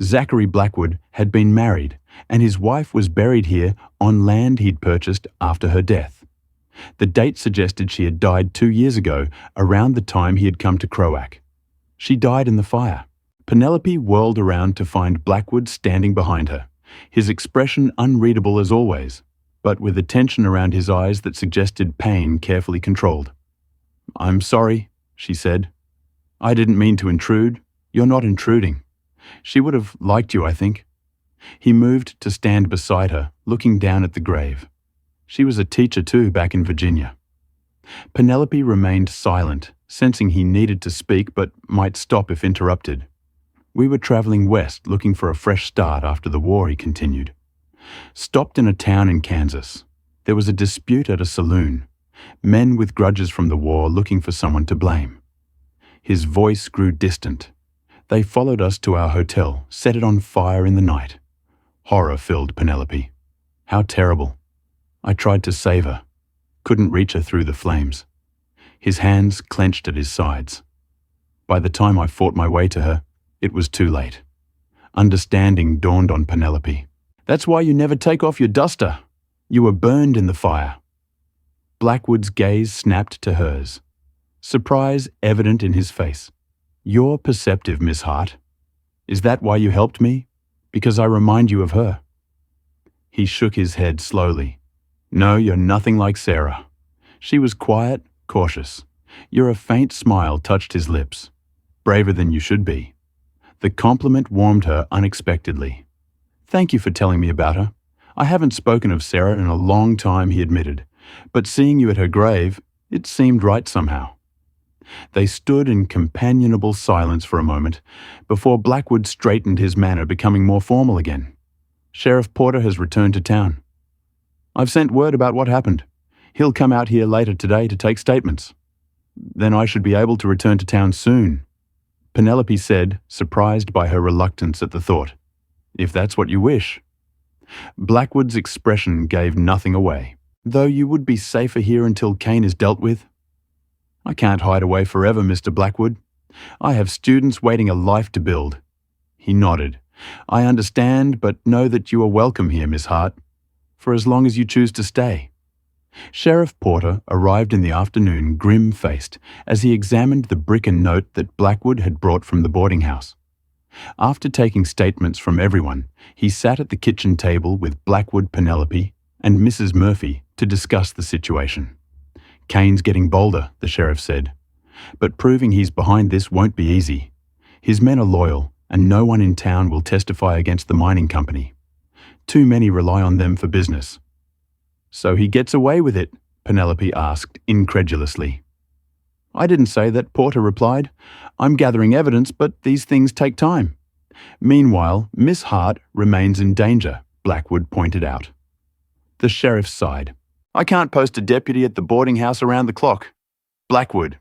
Zachary Blackwood had been married, and his wife was buried here on land he'd purchased after her death. The date suggested she had died 2 years ago, around the time he had come to Croac. She died in the fire. Penelope whirled around to find Blackwood standing behind her, his expression unreadable as always, but with a tension around his eyes that suggested pain carefully controlled. "I'm sorry," she said. "I didn't mean to intrude. You're not intruding. She would have liked you, I think." He moved to stand beside her, looking down at the grave. She was a teacher too back in Virginia. Penelope remained silent, sensing he needed to speak but might stop if interrupted. "We were traveling west looking for a fresh start after the war," he continued. "Stopped in a town in Kansas. There was a dispute at a saloon. Men with grudges from the war looking for someone to blame." His voice grew distant. "They followed us to our hotel, set it on fire in the night." Horror filled Penelope. "How terrible. I tried to save her. Couldn't reach her through the flames." His hands clenched at his sides. "By the time I fought my way to her, it was too late." Understanding dawned on Penelope. "That's why you never take off your duster. You were burned in the fire." Blackwood's gaze snapped to hers, surprise evident in his face. "You're perceptive, Miss Hart. Is that why you helped me? Because I remind you of her?" He shook his head slowly. "No, you're nothing like Sarah. She was quiet, cautious. Your faint smile touched his lips. Braver than you should be." The compliment warmed her unexpectedly. "Thank you for telling me about her. I haven't spoken of Sarah in a long time," he admitted. "But seeing you at her grave, it seemed right somehow." They stood in companionable silence for a moment, before Blackwood straightened his manner, becoming more formal again. "Sheriff Porter has returned to town. I've sent word about what happened. He'll come out here later today to take statements. Then I should be able to return to town soon," Penelope said, surprised by her reluctance at the thought. "If that's what you wish." Blackwood's expression gave nothing away. though you would be safer here until Kane is dealt with. I can't hide away forever, Mr. Blackwood. I have students waiting a life to build. He nodded. I understand, but know that you are welcome here, Miss Hart, for as long as you choose to stay. Sheriff Porter arrived in the afternoon grim-faced as he examined the brick and note that Blackwood had brought from the boarding house. After taking statements from everyone, he sat at the kitchen table with Blackwood, Penelope, and Mrs. Murphy to discuss the situation. Kane's getting bolder, the sheriff said, but proving he's behind this won't be easy. His men are loyal, and no one in town will testify against the mining company. Too many rely on them for business. So he gets away with it? Penelope asked incredulously. I didn't say that, Porter replied. I'm gathering evidence, but these things take time. Meanwhile, Miss Hart remains in danger, Blackwood pointed out. The sheriff sighed. I can't post a deputy at the boarding house around the clock. Blackwood,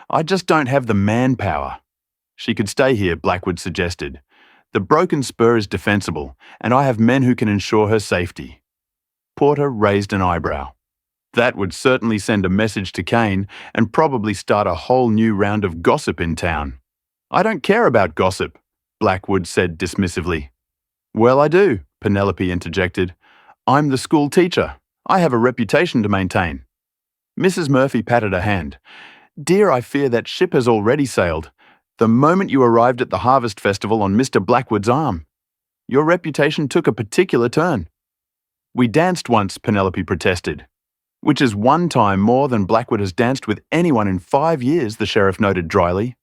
I just don't have the manpower. She could stay here, Blackwood suggested. The broken spur is defensible, and I have men who can ensure her safety. Porter raised an eyebrow. That would certainly send a message to Kane and probably start a whole new round of gossip in town. I don't care about gossip, Blackwood said dismissively. Well, I do, Penelope interjected. I'm the school teacher. I have a reputation to maintain. Mrs. Murphy patted her hand. Dear, I fear that ship has already sailed. The moment you arrived at the Harvest Festival on Mr. Blackwood's arm. Your reputation took a particular turn. We danced once, Penelope protested. Which is one time more than Blackwood has danced with anyone in 5 years, the sheriff noted dryly.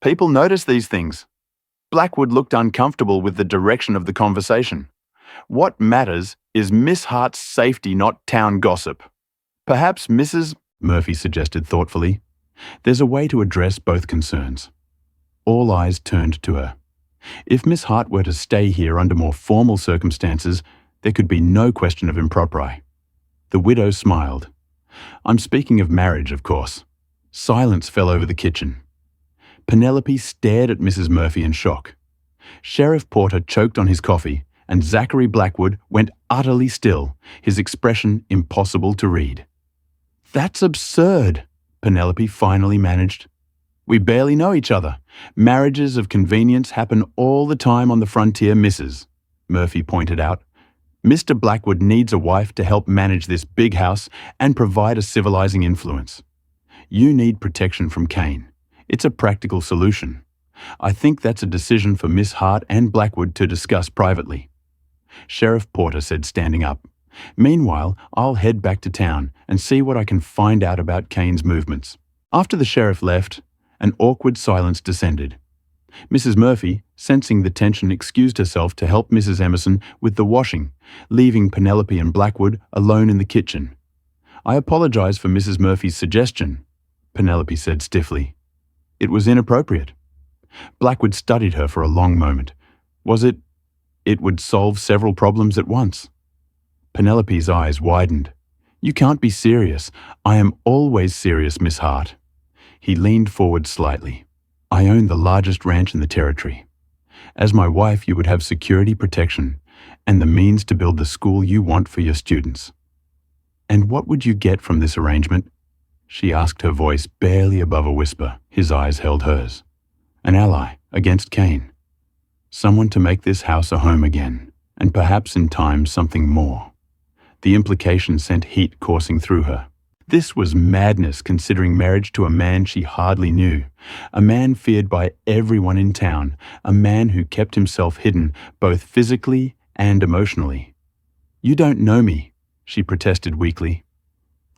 People notice these things. Blackwood looked uncomfortable with the direction of the conversation. What matters is Miss Hart's safety, not town gossip. Perhaps Mrs. Murphy suggested thoughtfully. There's a way to address both concerns. All eyes turned to her. If Miss Hart were to stay here under more formal circumstances, there could be no question of impropriety. The widow smiled. I'm speaking of marriage, of course. Silence fell over the kitchen. Penelope stared at Mrs. Murphy in shock. Sheriff Porter choked on his coffee, and Zachary Blackwood went utterly still, his expression impossible to read. That's absurd, Penelope finally managed. We barely know each other. Marriages of convenience happen all the time on the frontier, Mrs. Murphy pointed out. Mr. Blackwood needs a wife to help manage this big house and provide a civilizing influence. You need protection from Kane. It's a practical solution. I think that's a decision for Miss Hart and Blackwood to discuss privately. Sheriff Porter said, standing up. Meanwhile, I'll head back to town and see what I can find out about Kane's movements. After the sheriff left, an awkward silence descended. Mrs. Murphy, sensing the tension, excused herself to help Mrs. Emerson with the washing, leaving Penelope and Blackwood alone in the kitchen. I apologize for Mrs. Murphy's suggestion, Penelope said stiffly. It was inappropriate. Blackwood studied her for a long moment. Was it would solve several problems at once? Penelope's eyes widened. You can't be serious. I am always serious, Miss Hart. He leaned forward slightly. I own the largest ranch in the territory. As my wife, you would have security protection and the means to build the school you want for your students. And what would you get from this arrangement? She asked, her voice barely above a whisper. His eyes held hers. An ally against Kane. Someone to make this house a home again, and perhaps in time something more. The implication sent heat coursing through her. This was madness, considering marriage to a man she hardly knew, a man feared by everyone in town, a man who kept himself hidden both physically and emotionally. You don't know me, she protested weakly.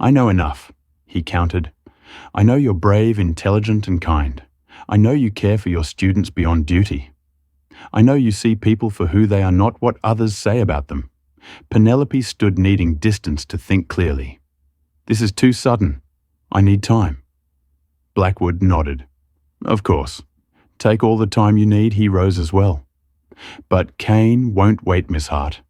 I know enough, he countered. I know you're brave, intelligent, and kind. I know you care for your students beyond duty. I know you see people for who they are, not what others say about them. Penelope stood needing distance to think clearly. This is too sudden. I need time. Blackwood nodded. Of course. Take all the time you need, he rose as well. But Kane won't wait, Miss Hart.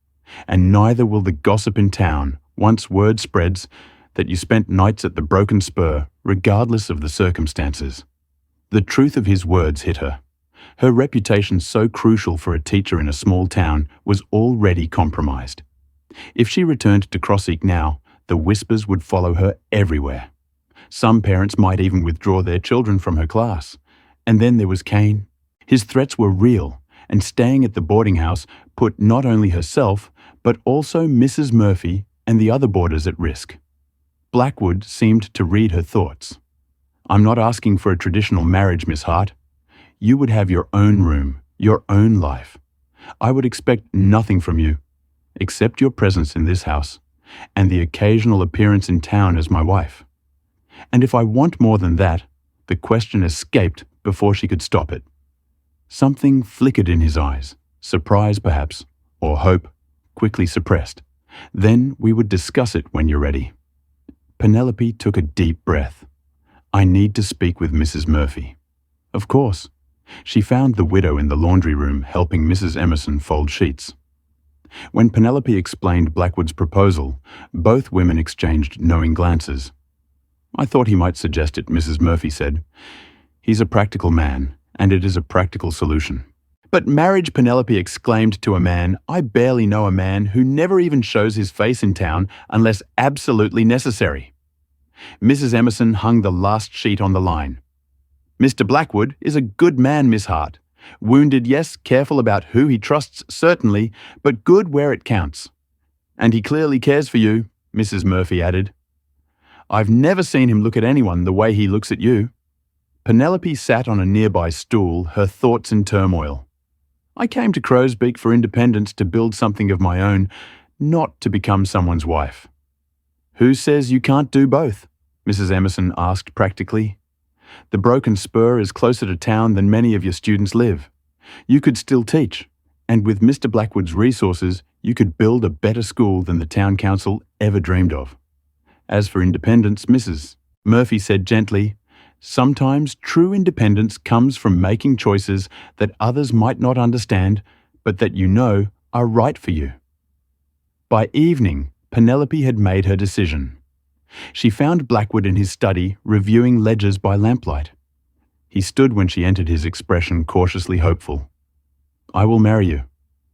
And neither will the gossip in town, once word spreads that you spent nights at the Broken Spur, regardless of the circumstances. The truth of his words hit her. Her reputation, so crucial for a teacher in a small town, was already compromised. If she returned to Crossik now, The whispers would follow her everywhere. Some parents might even withdraw their children from her class. And then there was Kane. His threats were real, and staying at the boarding house put not only herself, but also Mrs. Murphy and the other boarders at risk. Blackwood seemed to read her thoughts. "I'm not asking for a traditional marriage, Miss Hart. You would have your own room, your own life. I would expect nothing from you, except your presence in this house, and the occasional appearance in town as my wife. And if I want more than that," the question escaped before she could stop it. Something flickered in his eyes, surprise perhaps, or hope, quickly suppressed. "Then we would discuss it when you're ready." Penelope took a deep breath. "I need to speak with Mrs. Murphy." Of course. She found the widow in the laundry room helping Mrs. Emerson fold sheets. When Penelope explained Blackwood's proposal, both women exchanged knowing glances. "I thought he might suggest it," Mrs. Murphy said. "He's a practical man, and it is a practical solution." "But marriage," Penelope exclaimed to a man. "I barely know a man who never even shows his face in town unless absolutely necessary." Mrs. Emerson hung the last sheet on the line. "Mr. Blackwood is a good man, Miss Hart. Wounded, yes, careful about who he trusts, certainly, but good where it counts. And he clearly cares for you," Mrs. Murphy added. "I've never seen him look at anyone the way he looks at you." Penelope sat on a nearby stool, her thoughts in turmoil. "I came to Crowsbeak for independence, to build something of my own, not to become someone's wife." "Who says you can't do both?" Mrs. Emerson asked practically. "The Broken Spur is closer to town than many of your students live. You could still teach, and with Mr. Blackwood's resources, you could build a better school than the town council ever dreamed of. As for independence, Mrs. Murphy said gently, sometimes true independence comes from making choices that others might not understand, but that you know are right for you." By evening, Penelope had made her decision. She found Blackwood in his study, reviewing ledgers by lamplight. He stood when she entered, his expression cautiously hopeful. "I will marry you,"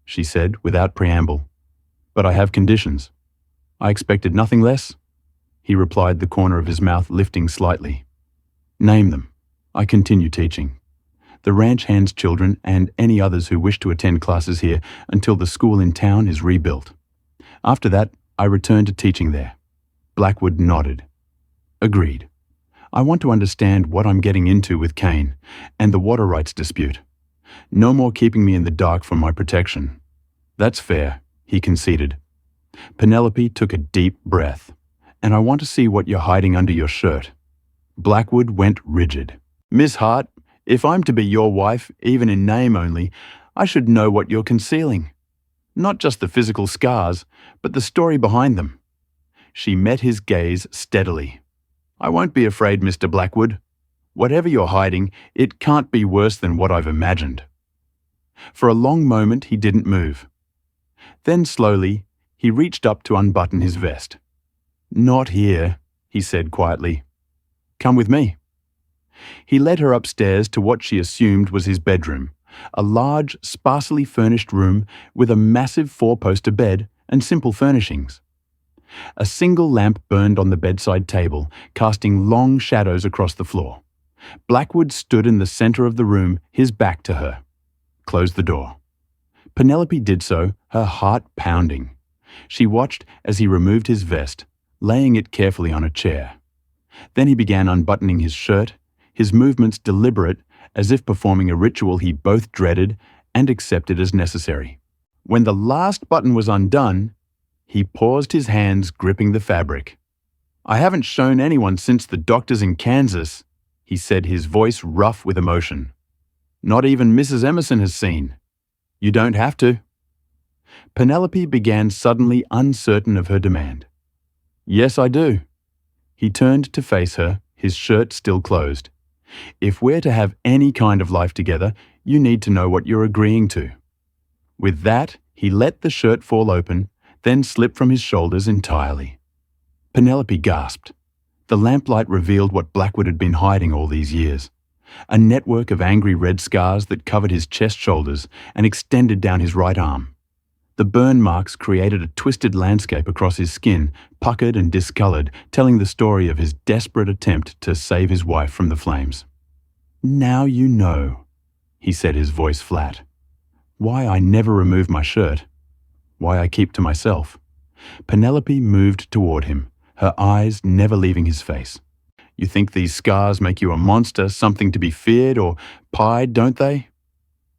she said without preamble. "But I have conditions." "I expected nothing less," he replied, the corner of his mouth lifting slightly. "Name them. I continue teaching. The ranch hands children and any others who wish to attend classes here until the school in town is rebuilt. After that, I return to teaching there." Blackwood nodded. "Agreed. I want to understand what I'm getting into with Kane and the water rights dispute. No more keeping me in the dark for my protection." "That's fair," he conceded. Penelope took a deep breath. "And I want to see what you're hiding under your shirt." Blackwood went rigid. "Miss Hart, if I'm to be your wife, even in name only, I should know what you're concealing. Not just the physical scars, but the story behind them." She met his gaze steadily. "I won't be afraid, Mr. Blackwood. Whatever you're hiding, it can't be worse than what I've imagined." For a long moment he didn't move. Then slowly, he reached up to unbutton his vest. "Not here," he said quietly. "Come with me." He led her upstairs to what she assumed was his bedroom, a large, sparsely furnished room with a massive four-poster bed and simple furnishings. A single lamp burned on the bedside table, casting long shadows across the floor. Blackwood stood in the center of the room, his back to her. "Close the door." Penelope did so, her heart pounding. She watched as he removed his vest, laying it carefully on a chair. Then he began unbuttoning his shirt, his movements deliberate, as if performing a ritual he both dreaded and accepted as necessary. When the last button was undone, he paused, his hands gripping the fabric. "I haven't shown anyone since the doctors in Kansas," he said, his voice rough with emotion. "Not even Mrs. Emerson has seen. You don't have to." Penelope began, suddenly uncertain of her demand. "Yes, I do." He turned to face her, his shirt still closed. "If we're to have any kind of life together, you need to know what you're agreeing to." With that, he let the shirt fall open, then slip from his shoulders entirely. Penelope gasped. The lamplight revealed what Blackwood had been hiding all these years. A network of angry red scars that covered his chest, shoulders, and extended down his right arm. The burn marks created a twisted landscape across his skin, puckered and discolored, telling the story of his desperate attempt to save his wife from the flames. "Now you know," he said, his voice flat. "Why I never remove my shirt. Why I keep to myself." Penelope moved toward him, her eyes never leaving his face. "You think these scars make you a monster, something to be feared or pied, don't they?"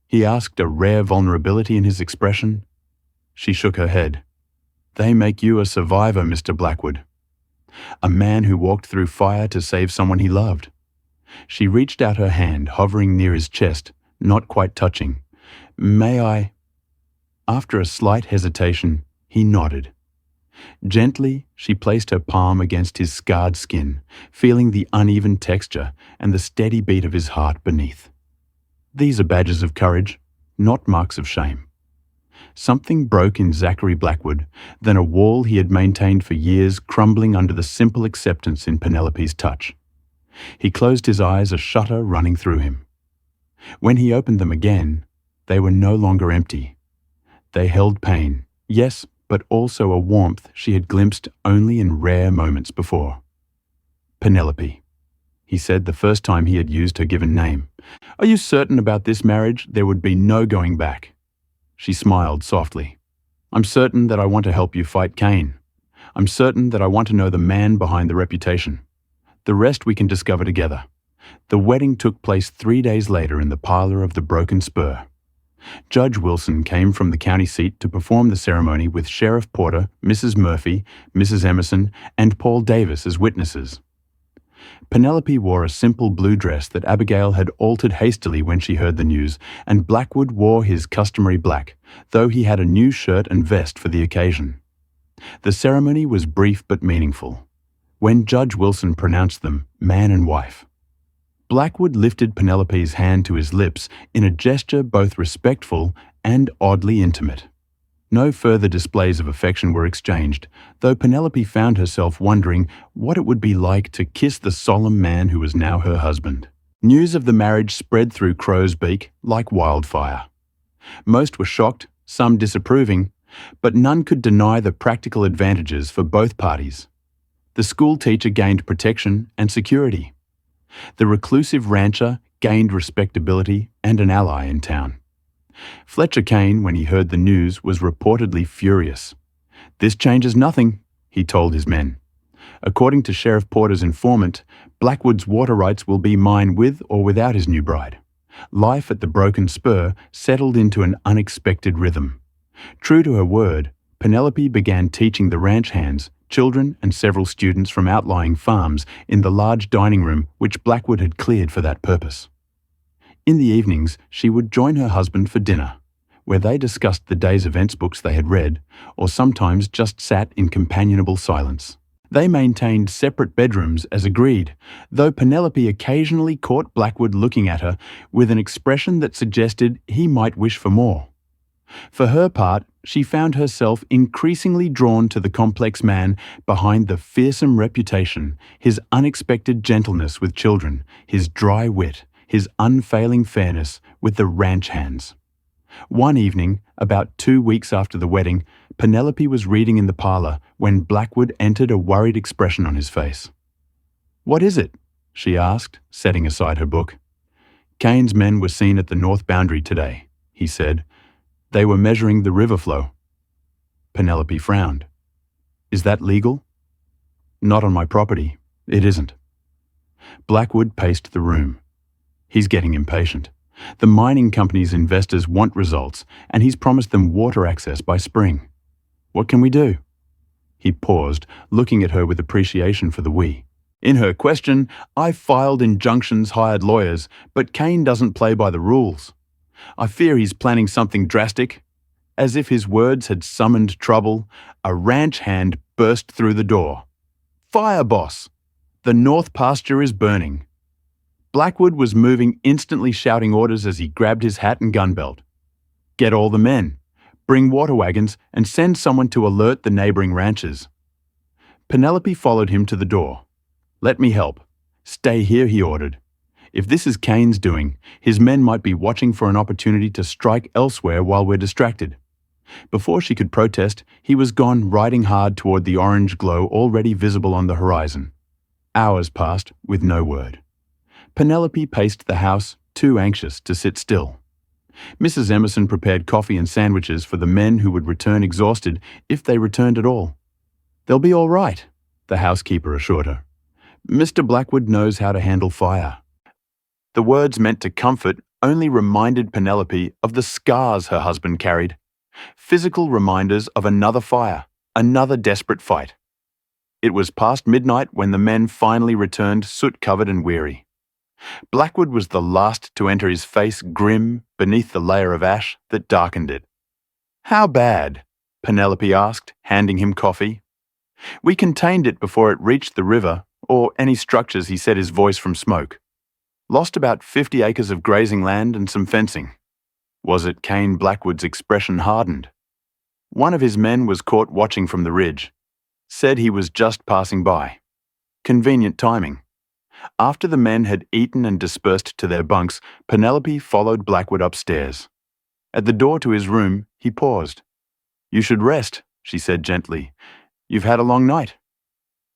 He asked, a rare vulnerability in his expression. She shook her head. "They make you a survivor, Mr. Blackwood. A man who walked through fire to save someone he loved." She reached out her hand, hovering near his chest, not quite touching. "May I?" After a slight hesitation, he nodded. Gently, she placed her palm against his scarred skin, feeling the uneven texture and the steady beat of his heart beneath. "These are badges of courage, not marks of shame." Something broke in Zachary Blackwood, then a wall he had maintained for years crumbling under the simple acceptance in Penelope's touch. He closed his eyes, a shudder running through him. When he opened them again, they were no longer empty. They held pain, yes, but also a warmth she had glimpsed only in rare moments before. "Penelope," he said the first time he had used her given name. "Are you certain about this marriage? There would be no going back." She smiled softly. "I'm certain that I want to help you fight Cain. I'm certain that I want to know the man behind the reputation. The rest we can discover together." The wedding took place 3 days later in the parlor of the Broken Spur. Judge Wilson came from the county seat to perform the ceremony with Sheriff Porter, Mrs. Murphy, Mrs. Emerson, and Paul Davis as witnesses. Penelope wore a simple blue dress that Abigail had altered hastily when she heard the news, and Blackwood wore his customary black, though he had a new shirt and vest for the occasion. The ceremony was brief but meaningful. When Judge Wilson pronounced them man and wife, Blackwood lifted Penelope's hand to his lips in a gesture both respectful and oddly intimate. No further displays of affection were exchanged, though Penelope found herself wondering what it would be like to kiss the solemn man who was now her husband. News of the marriage spread through Crow's Beak like wildfire. Most were shocked, some disapproving, but none could deny the practical advantages for both parties. The school teacher gained protection and security. The reclusive rancher gained respectability and an ally in town. Fletcher Cain, when he heard the news, was reportedly furious. "This changes nothing," he told his men. According to Sheriff Porter's informant, Blackwood's water rights will be mine with or without his new bride. Life at the Broken Spur settled into an unexpected rhythm. True to her word, Penelope began teaching the ranch hands, children and several students from outlying farms in the large dining room which Blackwood had cleared for that purpose. In the evenings, she would join her husband for dinner, where they discussed the day's events books they had read, or sometimes just sat in companionable silence. They maintained separate bedrooms as agreed, though Penelope occasionally caught Blackwood looking at her with an expression that suggested he might wish for more. For her part, she found herself increasingly drawn to the complex man behind the fearsome reputation, his unexpected gentleness with children, his dry wit, his unfailing fairness with the ranch hands. One evening, about 2 weeks after the wedding, Penelope was reading in the parlor when Blackwood entered, a worried expression on his face. "What is it?" she asked, setting aside her book. "Cain's men were seen at the north boundary today," he said. "They were measuring the river flow." Penelope frowned. "Is that legal?" "Not on my property. It isn't." Blackwood paced the room. He's getting impatient. The mining company's investors want results, and he's promised them water access by spring. What can we do? He paused, looking at her with appreciation for the we. In her question, "I've filed injunctions, hired lawyers, but Cain doesn't play by the rules. I fear he's planning something drastic." As if his words had summoned trouble, a ranch hand burst through the door. "Fire, boss! The north pasture is burning." Blackwood was moving, instantly shouting orders as he grabbed his hat and gun belt. "Get all the men. Bring water wagons and send someone to alert the neighboring ranches." Penelope followed him to the door. "Let me help. Stay here," he ordered. "If this is Cain's doing, his men might be watching for an opportunity to strike elsewhere while we're distracted. Before she could protest, he was gone, riding hard toward the orange glow already visible on the horizon. Hours passed with no word. Penelope paced the house, too anxious to sit still. Mrs. Emerson prepared coffee and sandwiches for the men who would return exhausted if they returned at all. "They'll be all right," the housekeeper assured her. "Mr. Blackwood knows how to handle fire." The words meant to comfort only reminded Penelope of the scars her husband carried. Physical reminders of another fire, another desperate fight. It was past midnight when the men finally returned, soot-covered and weary. Blackwood was the last to enter, his face grim beneath the layer of ash that darkened it. "How bad?" Penelope asked, handing him coffee. "We contained it before it reached the river, or any structures," he said, his voice from smoke. "Lost about 50 acres of grazing land and some fencing." Was it? Kane Blackwood's expression hardened. One of his men was caught watching from the ridge. Said he was just passing by. Convenient timing. After the men had eaten and dispersed to their bunks, Penelope followed Blackwood upstairs. At the door to his room, he paused. "You should rest," she said gently. "You've had a long night."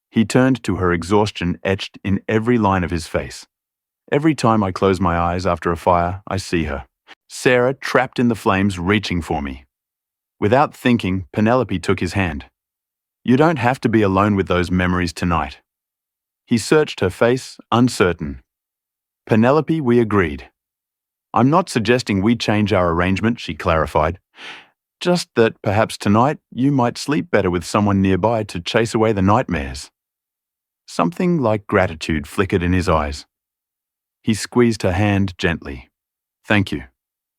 He turned to her, exhaustion etched in every line of his face. "Every time I close my eyes after a fire, I see her. Sarah, trapped in the flames, reaching for me." Without thinking, Penelope took his hand. "You don't have to be alone with those memories tonight." He searched her face, uncertain. "Penelope, we agreed." "I'm not suggesting we change our arrangement," she clarified. "Just that perhaps tonight you might sleep better with someone nearby to chase away the nightmares." Something like gratitude flickered in his eyes. He squeezed her hand gently. "Thank you."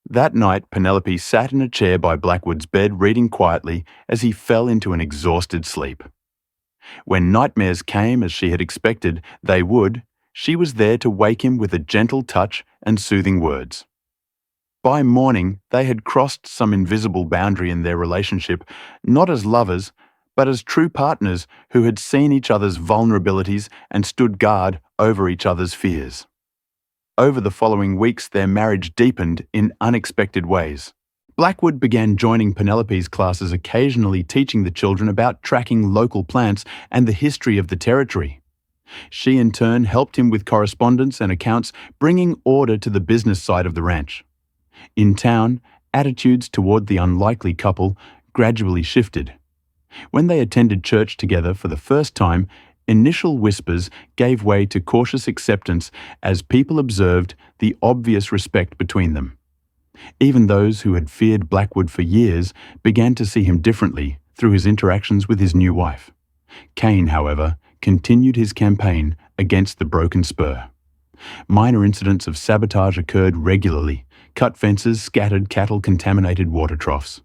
That night, Penelope sat in a chair by Blackwood's bed, reading quietly as he fell into an exhausted sleep. When nightmares came, as she had expected they would, she was there to wake him with a gentle touch and soothing words. By morning, they had crossed some invisible boundary in their relationship, not as lovers, but as true partners who had seen each other's vulnerabilities and stood guard over each other's fears. Over the following weeks, their marriage deepened in unexpected ways. Blackwood began joining Penelope's classes, occasionally teaching the children about tracking local plants and the history of the territory. She, in turn, helped him with correspondence and accounts, bringing order to the business side of the ranch. In town, attitudes toward the unlikely couple gradually shifted. When they attended church together for the first time, initial whispers gave way to cautious acceptance as people observed the obvious respect between them. Even those who had feared Blackwood for years began to see him differently through his interactions with his new wife. Kane, however, continued his campaign against the broken spur. Minor incidents of sabotage occurred regularly: cut fences, scattered cattle, contaminated water troughs.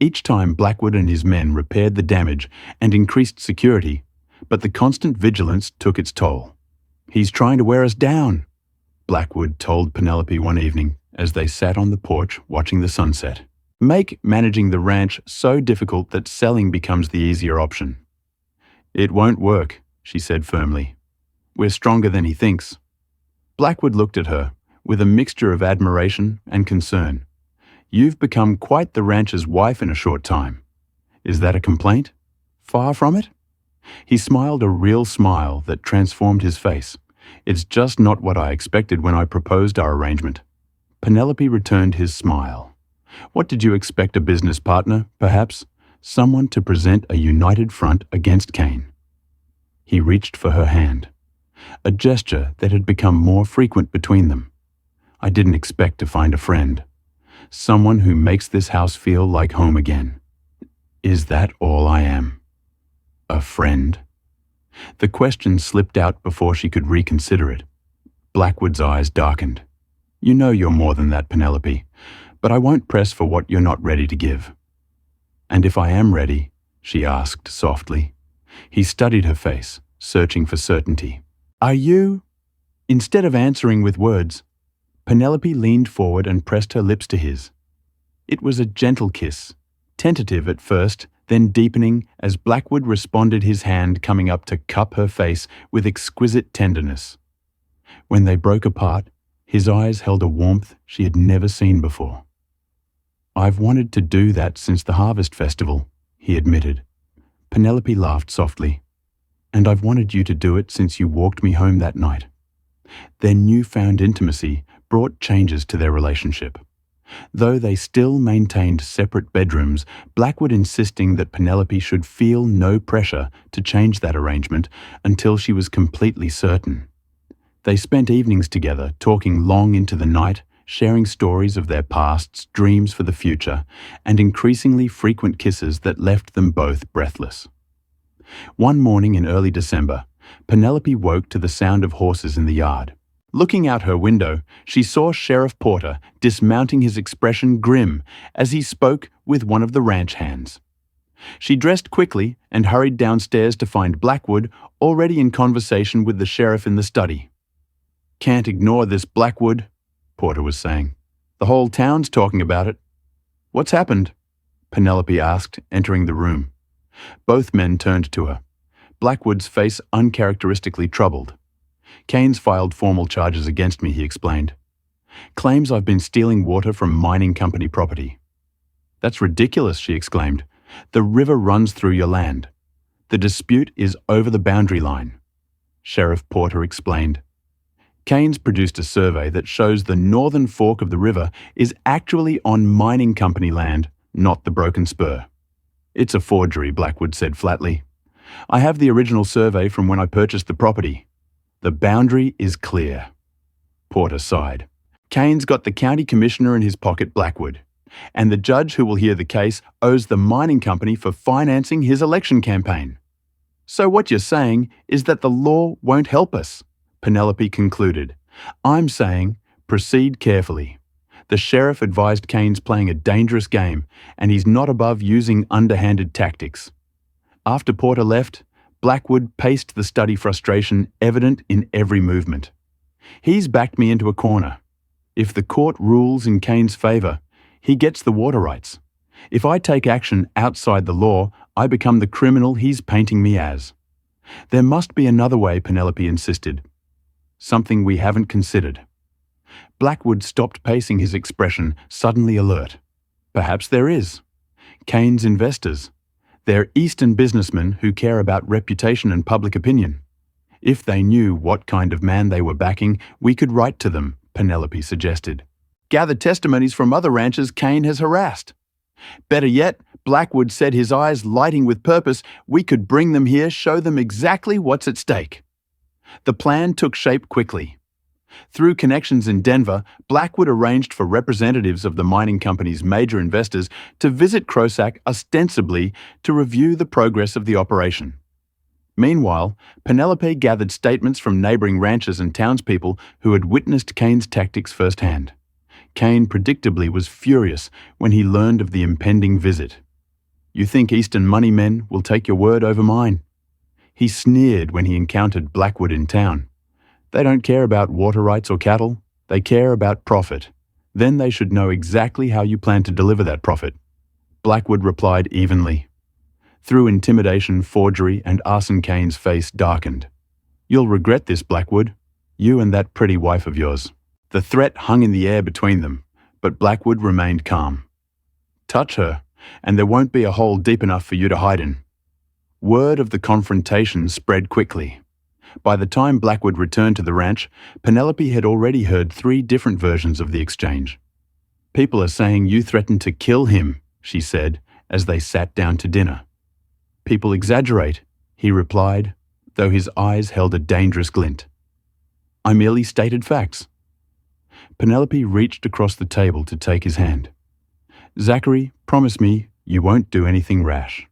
Each time Blackwood and his men repaired the damage and increased security, but the constant vigilance took its toll. "He's trying to wear us down," Blackwood told Penelope one evening as they sat on the porch watching the sunset. "Make managing the ranch so difficult that selling becomes the easier option." "It won't work," she said firmly. "We're stronger than he thinks." Blackwood looked at her with a mixture of admiration and concern. "You've become quite the rancher's wife in a short time. Is that a complaint? Far from it?" He smiled a real smile that transformed his face. "It's just not what I expected when I proposed our arrangement." Penelope returned his smile. "What did you expect? A business partner, perhaps? Someone to present a united front against Kane?" He reached for her hand, a gesture that had become more frequent between them. "I didn't expect to find a friend. Someone who makes this house feel like home again. Is that all I am? A friend?" The question slipped out before she could reconsider it. Blackwood's eyes darkened. "You know you're more than that, Penelope, but I won't press for what you're not ready to give." "And if I am ready?" she asked softly. He studied her face, searching for certainty. "Are you?" Instead of answering with words, Penelope leaned forward and pressed her lips to his. It was a gentle kiss, tentative at first, then deepening as Blackwood responded, his hand coming up to cup her face with exquisite tenderness. When they broke apart, his eyes held a warmth she had never seen before. "I've wanted to do that since the harvest festival," he admitted. Penelope laughed softly. "And I've wanted you to do it since you walked me home that night." Their newfound intimacy brought changes to their relationship. Though they still maintained separate bedrooms, Blackwood insisting that Penelope should feel no pressure to change that arrangement until she was completely certain. They spent evenings together, talking long into the night, sharing stories of their pasts, dreams for the future, and increasingly frequent kisses that left them both breathless. One morning in early December, Penelope woke to the sound of horses in the yard. Looking out her window, she saw Sheriff Porter dismounting, his expression grim as he spoke with one of the ranch hands. She dressed quickly and hurried downstairs to find Blackwood already in conversation with the sheriff in the study. "Can't ignore this, Blackwood," Porter was saying. "The whole town's talking about it." "What's happened?" Penelope asked, entering the room. Both men turned to her, Blackwood's face uncharacteristically troubled. "Kane's filed formal charges against me," he explained. "Claims I've been stealing water from mining company property." "That's ridiculous," she exclaimed. "The river runs through your land. The dispute is over the boundary line." Sheriff Porter explained. "Kane's produced a survey that shows the northern fork of the river is actually on mining company land, not the Broken Spur." "It's a forgery," Blackwood said flatly. "I have the original survey from when I purchased the property. The boundary is clear." Porter sighed. "Kane's got the county commissioner in his pocket, Blackwood, and the judge who will hear the case owes the mining company for financing his election campaign." "So what you're saying is that the law won't help us," Penelope concluded. "I'm saying proceed carefully. The sheriff advised Kane's playing a dangerous game, and he's not above using underhanded tactics." After Porter left, Blackwood paced the study, frustration evident in every movement. "He's backed me into a corner. If the court rules in Kane's favor, he gets the water rights. If I take action outside the law, I become the criminal he's painting me as." "There must be another way," Penelope insisted. "Something we haven't considered." Blackwood stopped pacing, his expression suddenly alert. "Perhaps there is. Kane's investors. They're Eastern businessmen who care about reputation and public opinion. If they knew what kind of man they were backing, we could write to them," Penelope suggested. "Gather testimonies from other ranchers Kane has harassed. Better yet," Blackwood said, his eyes lighting with purpose, "we could bring them here, show them exactly what's at stake." The plan took shape quickly. Through connections in Denver, Blackwood arranged for representatives of the mining company's major investors to visit Crossack ostensibly to review the progress of the operation. Meanwhile, Penelope gathered statements from neighboring ranchers and townspeople who had witnessed Kane's tactics firsthand. Kane predictably was furious when he learned of the impending visit. "You think Eastern money men will take your word over mine?" He sneered when he encountered Blackwood in town. "They don't care about water rights or cattle. They care about profit. Then they should know exactly how you plan to deliver that profit." Blackwood replied evenly. Through intimidation, forgery, and arson, Kane's face darkened. "You'll regret this, Blackwood. You and that pretty wife of yours." The threat hung in the air between them, but Blackwood remained calm. "Touch her, and there won't be a hole deep enough for you to hide in." Word of the confrontation spread quickly. By the time Blackwood returned to the ranch, Penelope had already heard 3 different versions of the exchange. "People are saying you threatened to kill him," she said, as they sat down to dinner. "People exaggerate," he replied, though his eyes held a dangerous glint. "I merely stated facts." Penelope reached across the table to take his hand. "Zachary, promise me you won't do anything rash.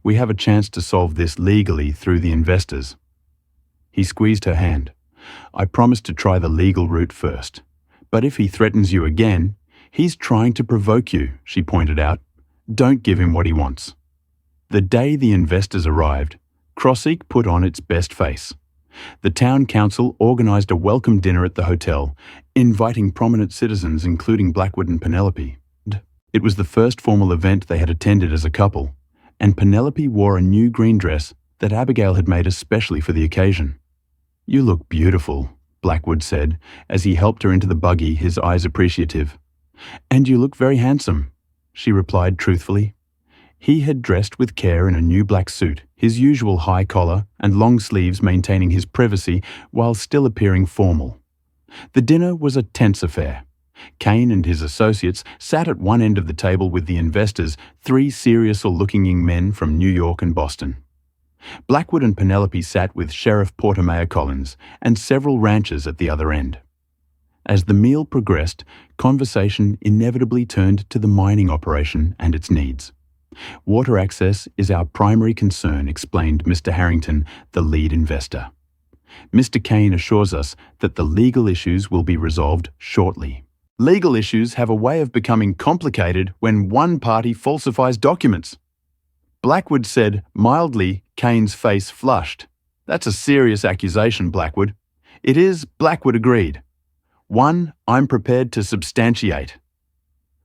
We have a chance to solve this legally through the investors." He squeezed her hand. "I promise to try the legal route first. But if he threatens you again, he's trying to provoke you," she pointed out. "Don't give him what he wants." The day the investors arrived, Crossack put on its best face. The town council organized a welcome dinner at the hotel, inviting prominent citizens including Blackwood and Penelope. It was the first formal event they had attended as a couple, and Penelope wore a new green dress that Abigail had made especially for the occasion. "You look beautiful," Blackwood said, as he helped her into the buggy, his eyes appreciative. "And you look very handsome. she replied truthfully. He had dressed with care in a new black suit, his usual high collar and long sleeves maintaining his privacy while still appearing formal. The dinner was a tense affair. Kane and his associates sat at one end of the table with the investors, three serious-looking young men from New York and Boston. Blackwood and Penelope sat with Sheriff Portermayor Collins and several ranchers at the other end. As the meal progressed, conversation inevitably turned to the mining operation and its needs. Water access is our primary concern, explained Mr. Harrington, the lead investor. Mr. Kane assures us that the legal issues will be resolved shortly. Legal issues have a way of becoming complicated when one party falsifies documents. Blackwood said mildly. Kane's face flushed. That's a serious accusation, Blackwood. It is, Blackwood agreed. One I'm prepared to substantiate.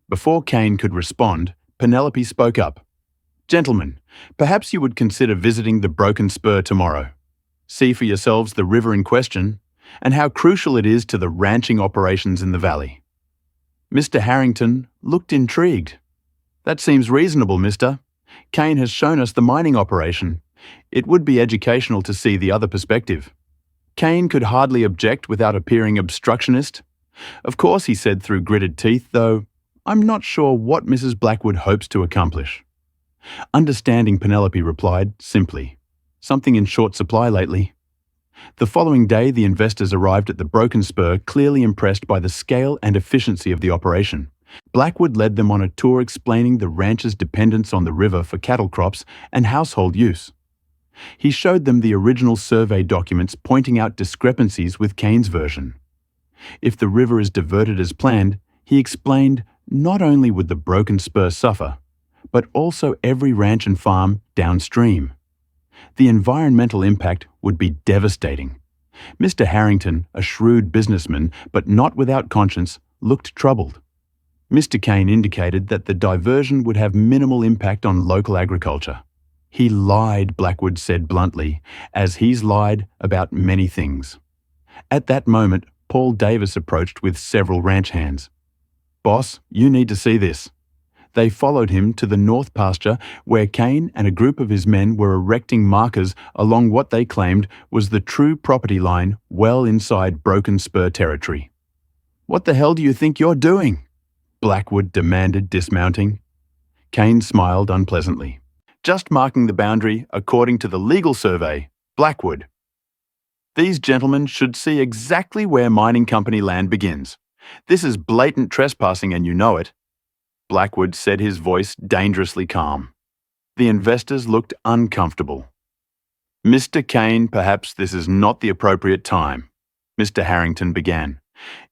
Before Kane could respond, Penelope spoke up. Gentlemen, perhaps you would consider visiting the Broken Spur tomorrow. See for yourselves the river in question and how crucial it is to the ranching operations in the valley. Mr. Harrington looked intrigued. That seems reasonable, mister. Kane has shown us the mining operation. It would be educational to see the other perspective. Kane could hardly object without appearing obstructionist. Of course, he said through gritted teeth, though I'm not sure what Mrs. Blackwood hopes to accomplish. Understanding, Penelope replied, simply, something in short supply lately. The following day, the investors arrived at the Broken Spur, clearly impressed by the scale and efficiency of the operation. Blackwood led them on a tour explaining the ranch's dependence on the river for cattle crops and household use. He showed them the original survey documents pointing out discrepancies with Kane's version. If the river is diverted as planned, he explained, not only would the Broken Spur suffer, but also every ranch and farm downstream. The environmental impact would be devastating. Mr. Harrington, a shrewd businessman but not without conscience, looked troubled. Mr. Kane indicated that the diversion would have minimal impact on local agriculture. He lied, Blackwood said bluntly, as he's lied about many things. At that moment, Paul Davis approached with several ranch hands. Boss, you need to see this. They followed him to the north pasture where Kane and a group of his men were erecting markers along what they claimed was the true property line well inside Broken Spur territory. What the hell do you think you're doing? Blackwood demanded, dismounting. Kane smiled unpleasantly. Just marking the boundary according to the legal survey, Blackwood. These gentlemen should see exactly where mining company land begins. This is blatant trespassing and you know it. Blackwood said, his voice dangerously calm. The investors looked uncomfortable. Mr. Kane, perhaps this is not the appropriate time, Mr. Harrington began.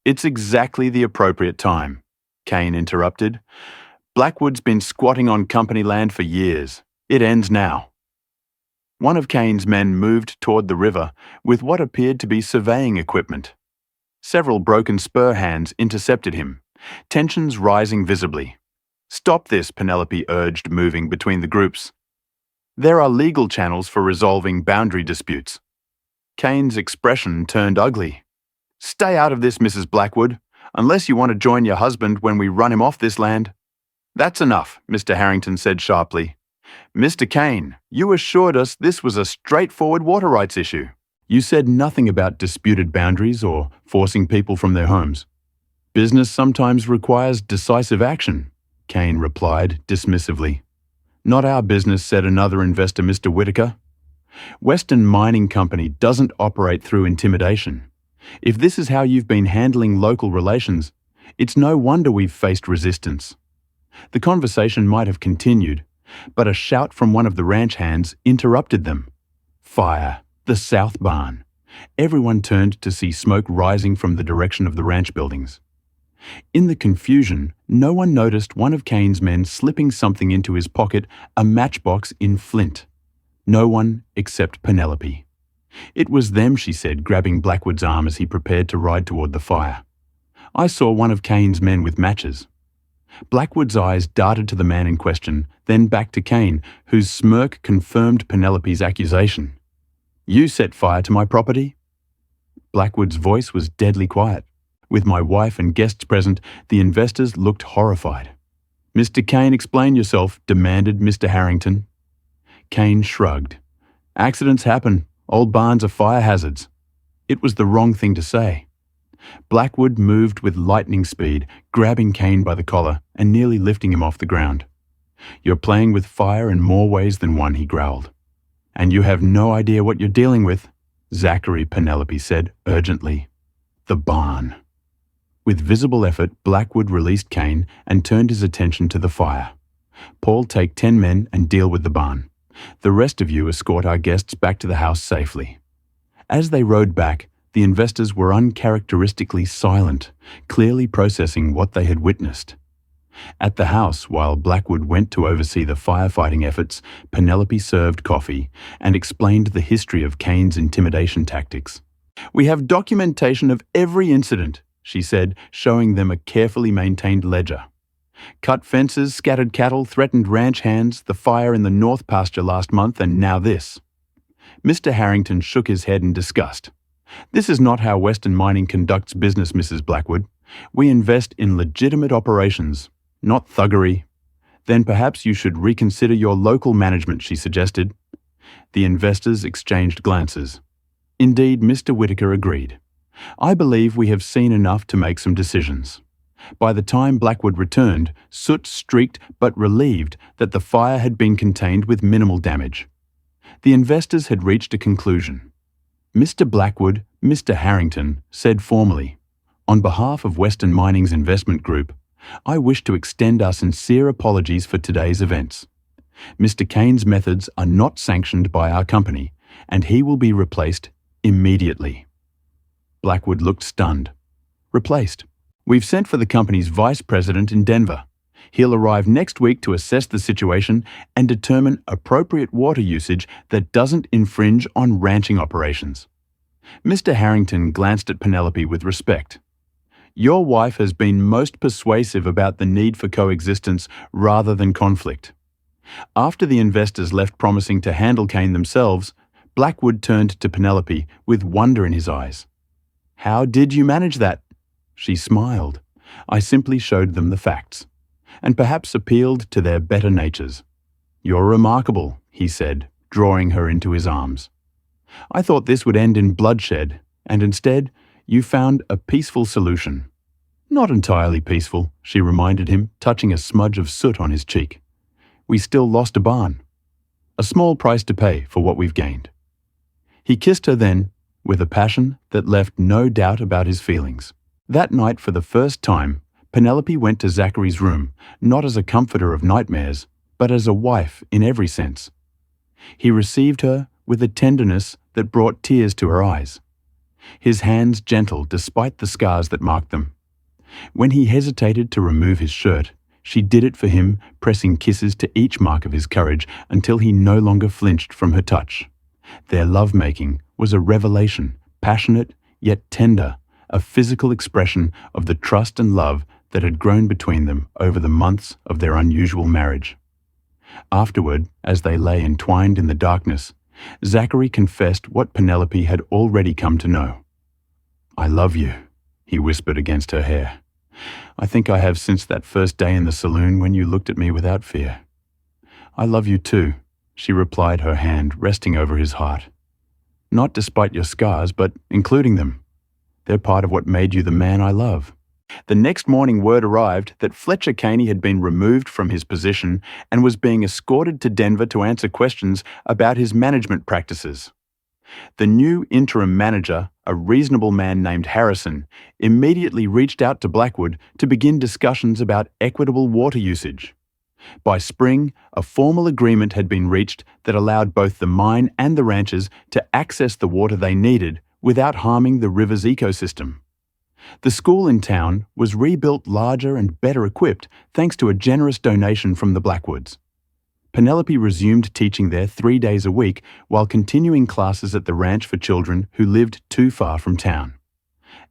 It's exactly the appropriate time, Kane interrupted. Blackwood's been squatting on company land for years. It ends now. One of Kane's men moved toward the river with what appeared to be surveying equipment. Several Broken Spur hands intercepted him, tensions rising visibly. Stop this, Penelope urged, moving between the groups. There are legal channels for resolving boundary disputes. Kane's expression turned ugly. Stay out of this, Mrs. Blackwood, unless you want to join your husband when we run him off this land. That's enough, Mr. Harrington said sharply. Mr. Kane, you assured us this was a straightforward water rights issue. You said nothing about disputed boundaries or forcing people from their homes. Business sometimes requires decisive action, Kane replied dismissively. Not our business, said another investor, Mr. Whitaker. Western Mining Company doesn't operate through intimidation. If this is how you've been handling local relations, it's no wonder we've faced resistance. The conversation might have continued, but a shout from one of the ranch hands interrupted them. Fire! The south barn. Everyone turned to see smoke rising from the direction of the ranch buildings. In the confusion, no one noticed one of Kane's men slipping something into his pocket, a matchbox in flint. No one except Penelope. It was them, she said, grabbing Blackwood's arm as he prepared to ride toward the fire. I saw one of Kane's men with matches. Blackwood's eyes darted to the man in question, then back to Kane, whose smirk confirmed Penelope's accusation. You set fire to my property? Blackwood's voice was deadly quiet. With my wife and guests present, the investors looked horrified. "Mr. Kane, explain yourself," demanded Mr. Harrington. Kane shrugged. "Accidents happen. Old barns are fire hazards." It was the wrong thing to say. Blackwood moved with lightning speed, grabbing Kane by the collar and nearly lifting him off the ground. "You're playing with fire in more ways than one," he growled. "And you have no idea what you're dealing with," Zachary Penelope said urgently. "The barn." With visible effort, Blackwood released Kane and turned his attention to the fire. "Paul, take 10 men and deal with the barn. The rest of you escort our guests back to the house safely." As they rode back, the investors were uncharacteristically silent, clearly processing what they had witnessed. At the house, while Blackwood went to oversee the firefighting efforts, Penelope served coffee and explained the history of Kane's intimidation tactics. "We have documentation of every incident," she said, showing them a carefully maintained ledger. "Cut fences, scattered cattle, threatened ranch hands, the fire in the north pasture last month, and now this." Mr. Harrington shook his head in disgust. "This is not how Western Mining conducts business, Mrs. Blackwood. We invest in legitimate operations, not thuggery." "Then perhaps you should reconsider your local management," she suggested. The investors exchanged glances. Indeed, Mr. Whitaker agreed. "I believe we have seen enough to make some decisions." By the time Blackwood returned, Soot streaked but relieved that the fire had been contained with minimal damage. The investors had reached a conclusion. "Mr. Blackwood," Mr. Harrington said formally, "on behalf of Western Mining's investment group, I wish to extend our sincere apologies for today's events. Mr. Kane's methods are not sanctioned by our company, and he will be replaced immediately." Blackwood looked stunned. "Replaced? We've sent for the company's vice president in Denver. He'll arrive next week to assess the situation and determine appropriate water usage that doesn't infringe on ranching operations." Mr. Harrington glanced at Penelope with respect. "Your wife has been most persuasive about the need for coexistence rather than conflict." After the investors left promising to handle Kane themselves, Blackwood turned to Penelope with wonder in his eyes. "How did you manage that?" She smiled. "I simply showed them the facts, and perhaps appealed to their better natures." "You're remarkable," he said, drawing her into his arms. "I thought this would end in bloodshed, and instead, you found a peaceful solution." "Not entirely peaceful," she reminded him, touching a smudge of soot on his cheek. "We still lost a barn. A small price to pay for what we've gained." He kissed her then, with a passion that left no doubt about his feelings. That night, for the first time, Penelope went to Zachary's room, not as a comforter of nightmares, but as a wife in every sense. He received her with a tenderness that brought tears to her eyes. His hands gentle despite the scars that marked them. When he hesitated to remove his shirt, she did it for him, pressing kisses to each mark of his courage until he no longer flinched from her touch. Their lovemaking was a revelation, passionate yet tender, a physical expression of the trust and love that had grown between them over the months of their unusual marriage. Afterward, as they lay entwined in the darkness, Zachary confessed what Penelope had already come to know. "I love you," he whispered against her hair. "I think I have since that first day in the saloon when you looked at me without fear." "I love you too," she replied, her hand resting over his heart. "Not despite your scars, but including them. They're part of what made you the man I love." The next morning word arrived that Fletcher Caney had been removed from his position and was being escorted to Denver to answer questions about his management practices. The new interim manager, a reasonable man named Harrison, immediately reached out to Blackwood to begin discussions about equitable water usage. By spring, a formal agreement had been reached that allowed both the mine and the ranchers to access the water they needed without harming the river's ecosystem. The school in town was rebuilt larger and better equipped thanks to a generous donation from the Blackwoods. Penelope resumed teaching there 3 days a week while continuing classes at the ranch for children who lived too far from town.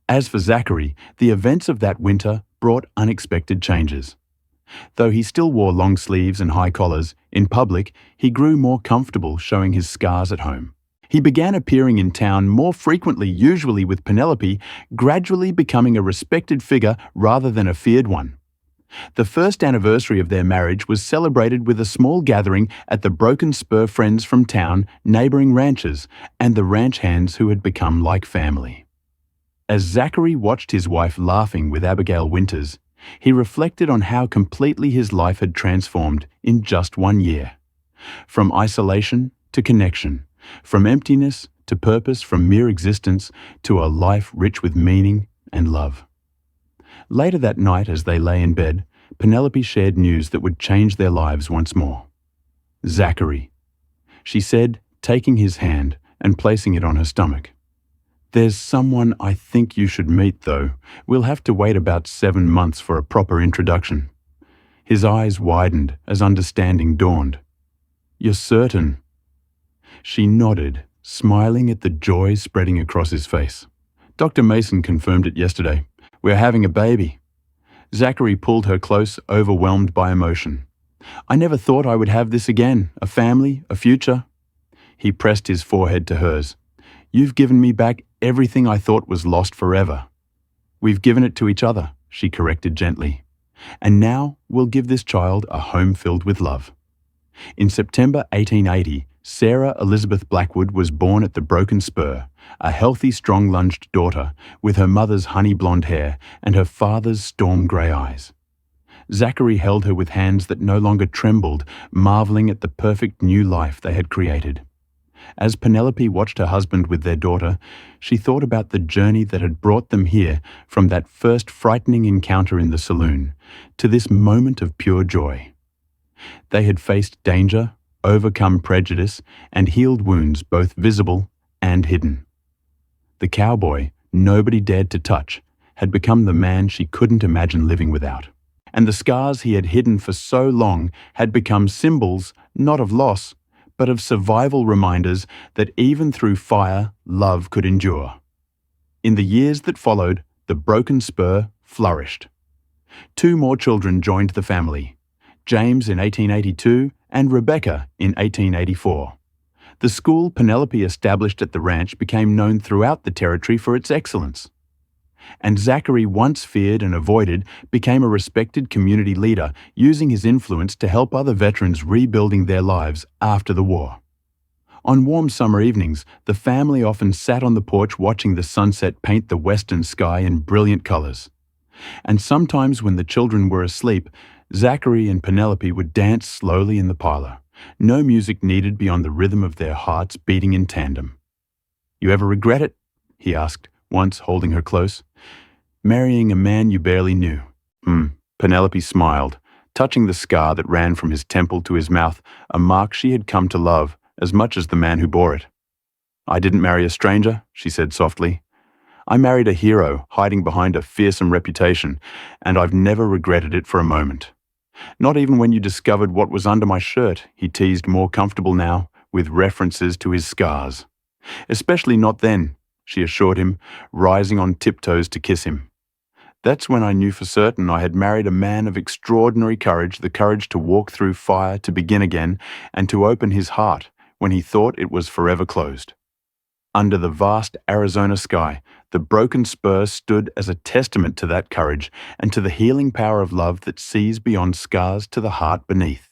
As for Zachary, the events of that winter brought unexpected changes. Though he still wore long sleeves and high collars, in public he grew more comfortable showing his scars at home. He began appearing in town more frequently, usually with Penelope, gradually becoming a respected figure rather than a feared one. The first anniversary of their marriage was celebrated with a small gathering at the Broken Spur friends from town, neighboring ranchers, and the ranch hands who had become like family. As Zachary watched his wife laughing with Abigail Winters, he reflected on how completely his life had transformed in just 1 year. From isolation to connection, from emptiness to purpose, from mere existence to a life rich with meaning and love. Later that night, as they lay in bed, Penelope shared news that would change their lives once more. "Zachary," she said, taking his hand and placing it on her stomach. "There's someone I think you should meet, though. We'll have to wait about 7 months for a proper introduction." His eyes widened as understanding dawned. "You're certain?" She nodded, smiling at the joy spreading across his face. "Dr. Mason confirmed it yesterday. We're having a baby." Zachary pulled her close, overwhelmed by emotion. "I never thought I would have this again, a family, a future." He pressed his forehead to hers. "You've given me back everything I thought was lost forever." "We've given it to each other," she corrected gently. "And now we'll give this child a home filled with love." In September 1880, Sarah Elizabeth Blackwood was born at the Broken Spur, a healthy, strong-lunged daughter with her mother's honey blonde hair and her father's storm grey eyes. Zachary held her with hands that no longer trembled, marveling at the perfect new life they had created. As Penelope watched her husband with their daughter, she thought about the journey that had brought them here, from that first frightening encounter in the saloon to this moment of pure joy. They had faced danger, overcome prejudice, and healed wounds both visible and hidden. The cowboy nobody dared to touch had become the man she couldn't imagine living without. And the scars he had hidden for so long had become symbols not of loss, but of survival, reminders that even through fire, love could endure. In the years that followed, the Broken Spur flourished. 2 more children joined the family, James in 1882 and Rebecca in 1884. The school Penelope established at the ranch became known throughout the territory for its excellence. And Zachary, once feared and avoided, became a respected community leader, using his influence to help other veterans rebuilding their lives after the war. On warm summer evenings, the family often sat on the porch watching the sunset paint the western sky in brilliant colors. And sometimes when the children were asleep, Zachary and Penelope would dance slowly in the parlor, no music needed beyond the rhythm of their hearts beating in tandem. "You ever regret it?" he asked, once holding her close. "Marrying a man you barely knew." Penelope smiled, touching the scar that ran from his temple to his mouth, a mark she had come to love as much as the man who bore it. "I didn't marry a stranger," she said softly. "I married a hero hiding behind a fearsome reputation, and I've never regretted it for a moment. Not even when you discovered what was under my shirt," he teased, more comfortable now, with references to his scars. "Especially not then," she assured him, rising on tiptoes to kiss him. "That's when I knew for certain I had married a man of extraordinary courage, the courage to walk through fire, to begin again, and to open his heart when he thought it was forever closed." Under the vast Arizona sky, the Broken Spur stood as a testament to that courage and to the healing power of love that sees beyond scars to the heart beneath.